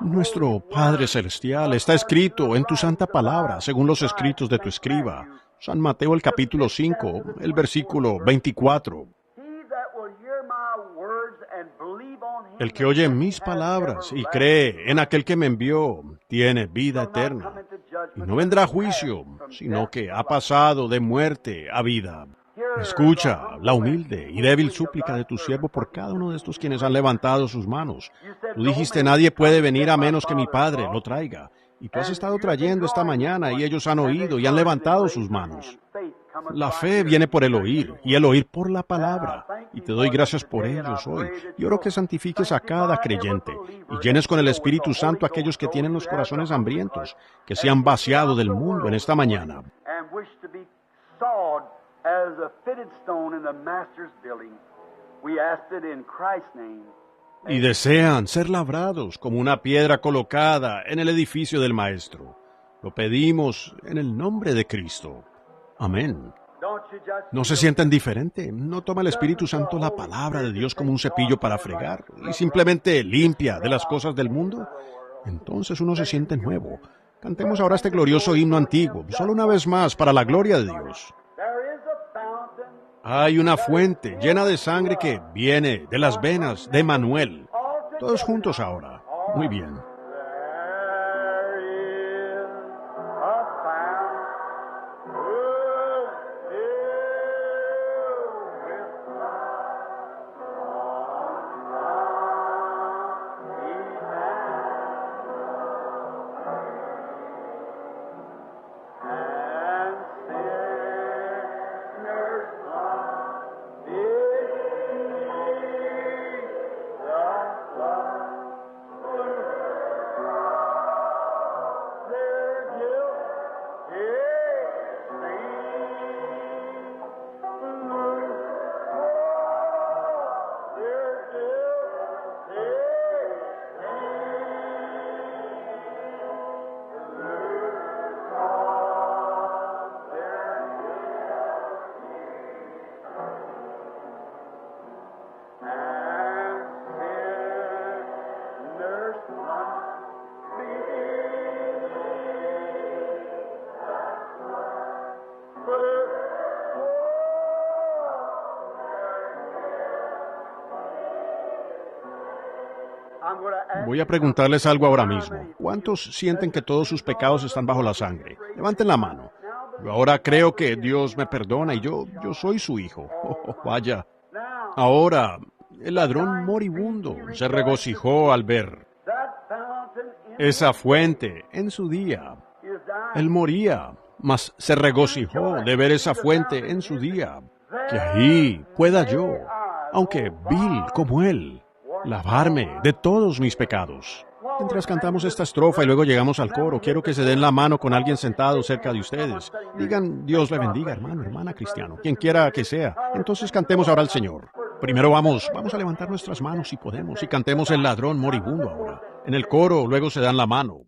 Nuestro Padre Celestial, está escrito en tu santa palabra, según los escritos de tu escriba, San Mateo el capítulo 5, el versículo 24. El que oye mis palabras y cree en aquel que me envió, tiene vida eterna, y no vendrá a juicio, sino que ha pasado de muerte a vida. Escucha la humilde y débil súplica de tu siervo por cada uno de estos quienes han levantado sus manos. Tú dijiste, nadie puede venir a menos que mi Padre lo traiga. Y tú has estado trayendo esta mañana y ellos han oído y han levantado sus manos. La fe viene por el oír y el oír por la palabra. Y te doy gracias por ellos hoy. Y oro que santifiques a cada creyente y llenes con el Espíritu Santo a aquellos que tienen los corazones hambrientos, que se han vaciado del mundo en esta mañana. As a fitted stone in the master's building. We ask it in Christ's name. Y desean ser labrados como una piedra colocada en el edificio del Maestro. Lo pedimos en el nombre de Cristo. Amén. ¿No se sienten diferente? ¿No toma el Espíritu Santo la palabra de Dios como un cepillo para fregar y simplemente limpia de las cosas del mundo? Entonces uno se siente nuevo. Cantemos ahora este glorioso himno antiguo, solo una vez más, para la gloria de Dios. Hay una fuente llena de sangre que viene de las venas de Manuel. Todos juntos ahora. Muy bien. Voy a preguntarles algo ahora mismo. ¿Cuántos sienten que todos sus pecados están bajo la sangre? Levanten la mano. Yo ahora creo que Dios me perdona y yo soy su hijo. Oh, vaya. Ahora, el ladrón moribundo se regocijó al ver esa fuente en su día. Él moría, mas se regocijó de ver esa fuente en su día. Que ahí pueda yo, aunque vil como él, lavarme de todos mis pecados. Mientras cantamos esta estrofa y luego llegamos al coro, quiero que se den la mano con alguien sentado cerca de ustedes. Digan, Dios le bendiga, hermano, hermana cristiano, quien quiera que sea. Entonces cantemos ahora al Señor. Primero vamos a levantar nuestras manos si podemos y cantemos el ladrón moribundo ahora. En el coro luego se dan la mano.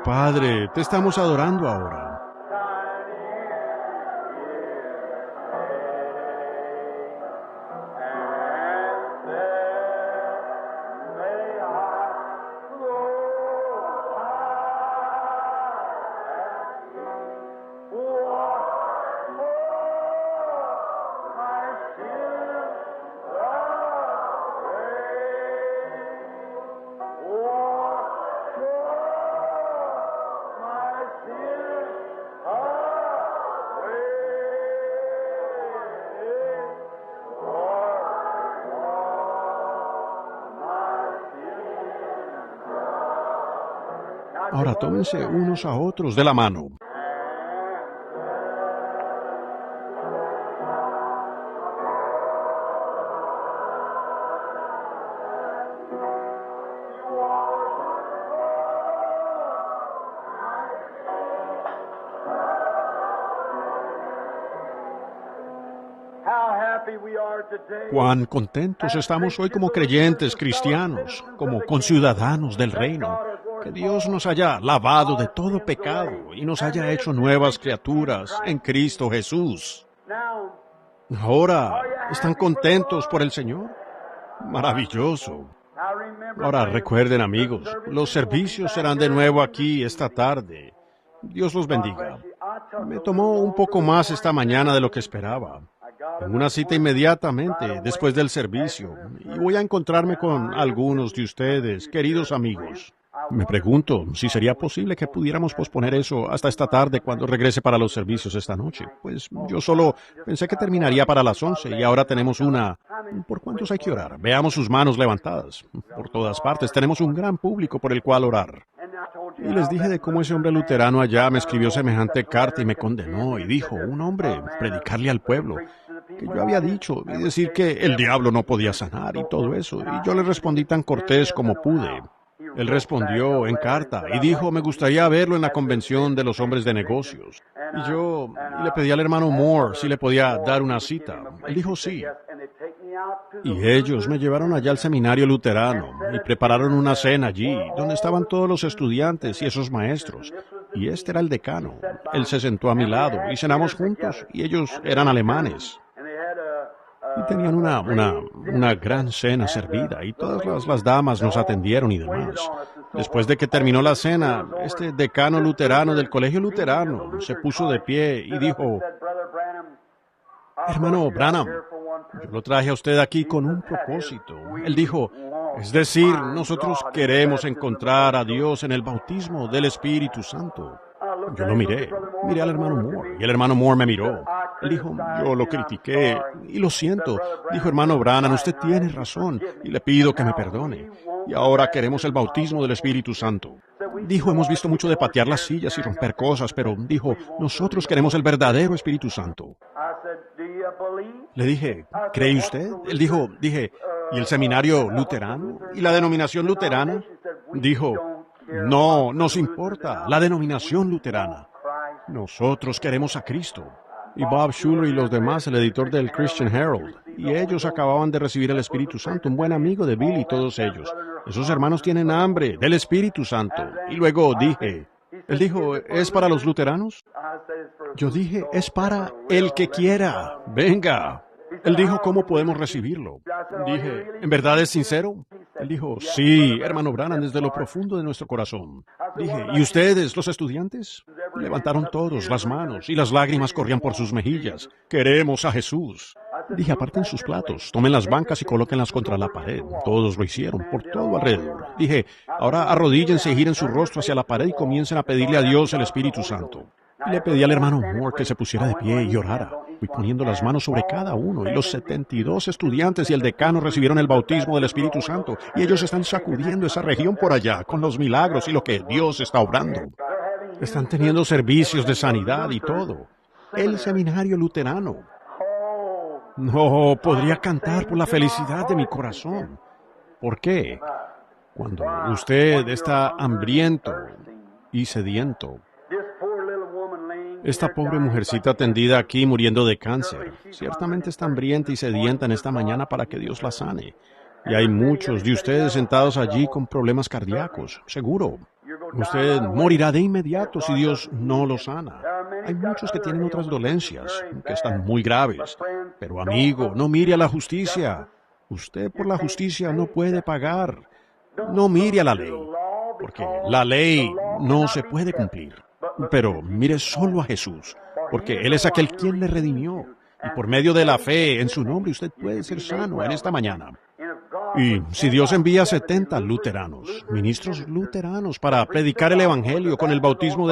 Padre, te estamos adorando ahora. Ahora tómense unos a otros de la mano. Cuán contentos estamos hoy como creyentes cristianos, como conciudadanos del reino. Que Dios nos haya lavado de todo pecado y nos haya hecho nuevas criaturas en Cristo Jesús. Ahora, ¿están contentos por el Señor? Maravilloso. Ahora recuerden, amigos, los servicios serán de nuevo aquí esta tarde. Dios los bendiga. Me tomó un poco más esta mañana de lo que esperaba. Tengo una cita inmediatamente después del servicio y voy a encontrarme con algunos de ustedes, queridos amigos. Me pregunto si sería posible que pudiéramos posponer eso hasta esta tarde cuando regrese para los servicios esta noche. Pues yo solo pensé que terminaría para las 11 y ahora tenemos una... ¿Por cuántos hay que orar? Veamos sus manos levantadas. Por todas partes tenemos un gran público por el cual orar. Y les dije de cómo ese hombre luterano allá me escribió semejante carta y me condenó y dijo, un hombre, predicarle al pueblo, que yo había dicho y decir que el diablo no podía sanar y todo eso. Y yo le respondí tan cortés como pude. Él respondió en carta y dijo, me gustaría verlo en la convención de los hombres de negocios. Y yo le pedí al hermano Moore si le podía dar una cita. Él dijo sí. Y ellos me llevaron allá al seminario luterano y prepararon una cena allí, donde estaban todos los estudiantes y esos maestros. Y este era el decano. Él se sentó a mi lado y cenamos juntos y ellos eran alemanes. Y tenían una gran cena servida y todas las damas nos atendieron y demás. Después de que terminó la cena, este decano luterano del colegio luterano se puso de pie y dijo, hermano Branham, yo lo traje a usted aquí con un propósito. Él dijo, es decir, nosotros queremos encontrar a Dios en el bautismo del Espíritu Santo. Yo lo miré al hermano Moore, y el hermano Moore me miró. Él dijo, yo lo critiqué, y lo siento. Dijo, hermano Branham, usted tiene razón, y le pido que me perdone. Y ahora queremos el bautismo del Espíritu Santo. Dijo, hemos visto mucho de patear las sillas y romper cosas, pero dijo, nosotros queremos el verdadero Espíritu Santo. Le dije, ¿cree usted? Él dijo, ¿y el seminario luterano? ¿Y la denominación luterana? Dijo, no nos importa la denominación luterana. Nosotros queremos a Cristo. Y Bob Schuller y los demás, el editor del Christian Herald, y ellos acababan de recibir el Espíritu Santo, un buen amigo de Bill y todos ellos. Esos hermanos tienen hambre del Espíritu Santo. Y luego dije, él dijo, ¿es para los luteranos? Yo dije, es para el que quiera. Venga. Él dijo, ¿cómo podemos recibirlo? Dije, ¿en verdad es sincero? Él dijo, sí, hermano Branham, desde lo profundo de nuestro corazón. Dije, ¿y ustedes, los estudiantes? Levantaron todos las manos y las lágrimas corrían por sus mejillas. ¡Queremos a Jesús! Dije, aparten sus platos, tomen las bancas y colóquenlas contra la pared. Todos lo hicieron, por todo alrededor. Dije, ahora arrodíllense y giren su rostro hacia la pared y comiencen a pedirle a Dios el Espíritu Santo. Y le pedí al hermano Moore que se pusiera de pie y orara. Fui poniendo las manos sobre cada uno, y los 72 estudiantes y el decano recibieron el bautismo del Espíritu Santo, y ellos están sacudiendo esa región por allá con los milagros y lo que Dios está obrando. Están teniendo servicios de sanidad y todo. El seminario luterano. No podría cantar por la felicidad de mi corazón. ¿Por qué? Cuando usted está hambriento y sediento. Esta pobre mujercita tendida aquí muriendo de cáncer, ciertamente está hambrienta y sedienta en esta mañana para que Dios la sane. Y hay muchos de ustedes sentados allí con problemas cardíacos, seguro. Usted morirá de inmediato si Dios no lo sana. Hay muchos que tienen otras dolencias, que están muy graves. Pero amigo, no mire a la justicia. Usted por la justicia no puede pagar. No mire a la ley, porque la ley no se puede cumplir. Pero mire solo a Jesús, porque Él es aquel quien le redimió. Y por medio de la fe en su nombre usted puede ser sano en esta mañana. Y si Dios envía 70 luteranos, ministros luteranos, para predicar el Evangelio con el bautismo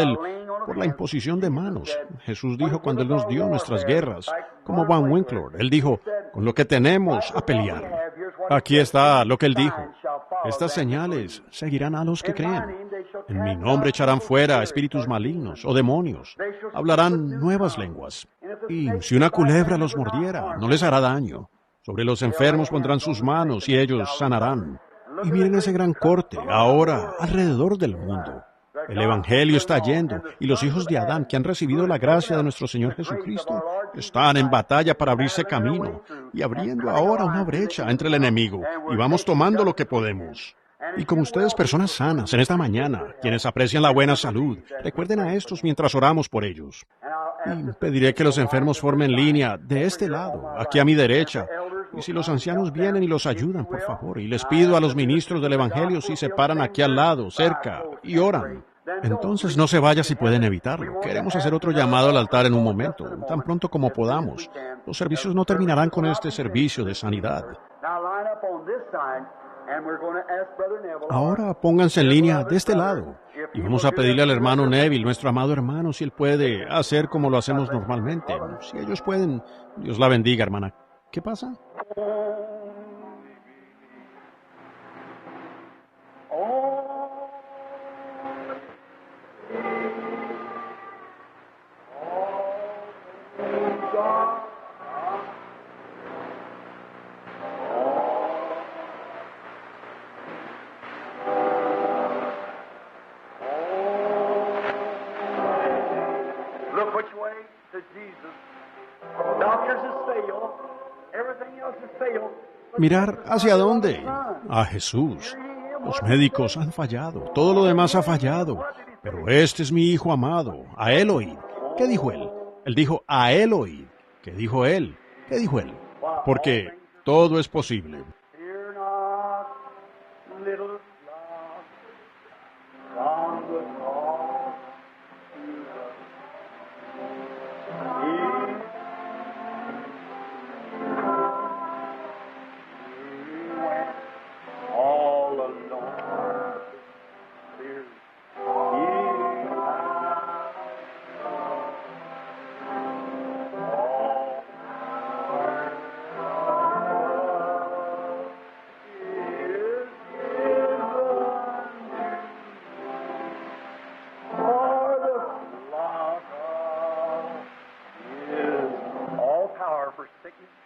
por la imposición de manos. Jesús dijo cuando Él nos dio nuestras guerras, como Van Winkler, Él dijo, con lo que tenemos a pelear. Aquí está lo que Él dijo. Estas señales seguirán a los que creen. En mi nombre echarán fuera espíritus malignos o demonios. Hablarán nuevas lenguas. Y si una culebra los mordiera, no les hará daño. Sobre los enfermos pondrán sus manos y ellos sanarán. Y miren ese gran corte, ahora, alrededor del mundo. El Evangelio está yendo, y los hijos de Adán, que han recibido la gracia de nuestro Señor Jesucristo, están en batalla para abrirse camino, y abriendo ahora una brecha entre el enemigo, y vamos tomando lo que podemos. Y como ustedes, personas sanas, en esta mañana, quienes aprecian la buena salud, recuerden a estos mientras oramos por ellos. Y pediré que los enfermos formen línea de este lado, aquí a mi derecha. Y si los ancianos vienen y los ayudan, por favor, y les pido a los ministros del Evangelio si se paran aquí al lado, cerca, y oran. Entonces no se vaya si pueden evitarlo. Queremos hacer otro llamado al altar en un momento, tan pronto como podamos. Los servicios no terminarán con este servicio de sanidad. Ahora pónganse en línea de este lado y vamos a pedirle al hermano Neville, nuestro amado hermano, si él puede hacer como lo hacemos normalmente. Si ellos pueden, Dios la bendiga, hermana. ¿Qué pasa? Mirar hacia dónde? A Jesús. Los médicos han fallado, todo lo demás ha fallado, pero este es mi hijo amado, a él oíd. ¿Qué dijo él? Él dijo, a él oíd. ¿Qué dijo él? ¿Qué dijo él? Porque todo es posible.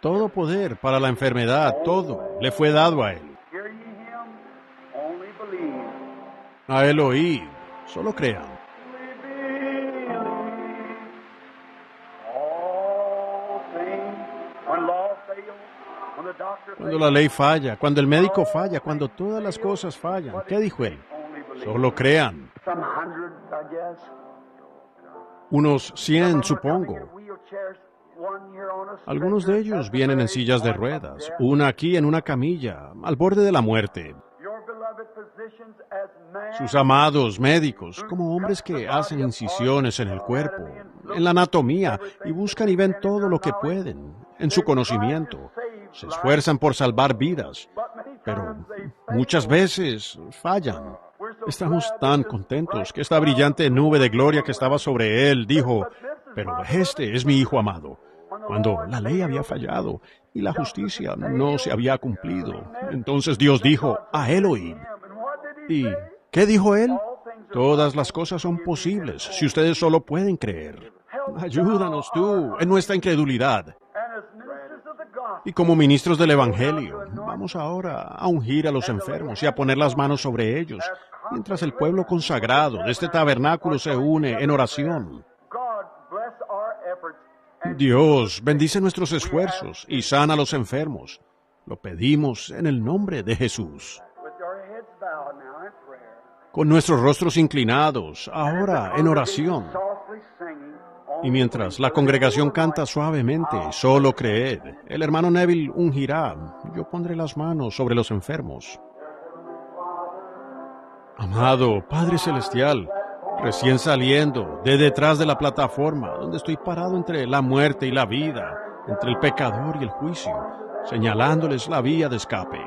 Todo poder para la enfermedad, todo, le fue dado a él. A él oíd, solo crean. Cuando la ley falla, cuando el médico falla, cuando todas las cosas fallan, ¿qué dijo él? Solo crean. Unos 100, supongo. Algunos de ellos vienen en sillas de ruedas, una aquí en una camilla, al borde de la muerte. sus amados médicos, como hombres que hacen incisiones en el cuerpo, en la anatomía, y buscan y ven todo lo que pueden, en su conocimiento. Se esfuerzan por salvar vidas, pero muchas veces fallan. Estamos tan contentos que esta brillante nube de gloria que estaba sobre él dijo, pero este es mi Hijo amado, cuando la ley había fallado y la justicia no se había cumplido. Entonces Dios dijo, a él oíd. ¿Y qué dijo él? Todas las cosas son posibles si ustedes solo pueden creer. Ayúdanos tú en nuestra incredulidad. Y como ministros del Evangelio, vamos ahora a ungir a los enfermos y a poner las manos sobre ellos, mientras el pueblo consagrado de este tabernáculo se une en oración. Dios bendice nuestros esfuerzos y sana a los enfermos. Lo pedimos en el nombre de Jesús. Con nuestros rostros inclinados, ahora en oración. Y mientras la congregación canta suavemente, solo creed, el hermano Neville ungirá, yo pondré las manos sobre los enfermos. Amado Padre Celestial, recién saliendo de detrás de la plataforma, donde estoy parado entre la muerte y la vida, entre el pecador y el juicio, señalándoles la vía de escape.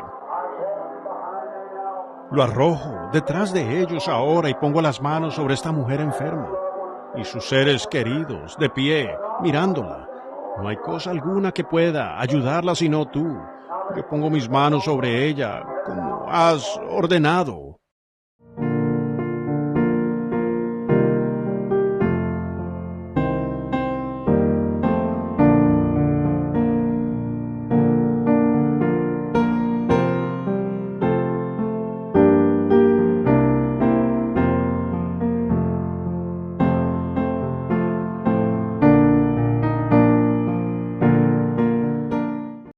Lo arrojo detrás de ellos ahora y pongo las manos sobre esta mujer enferma y sus seres queridos de pie, mirándola. No hay cosa alguna que pueda ayudarla sino tú. Yo pongo mis manos sobre ella como has ordenado.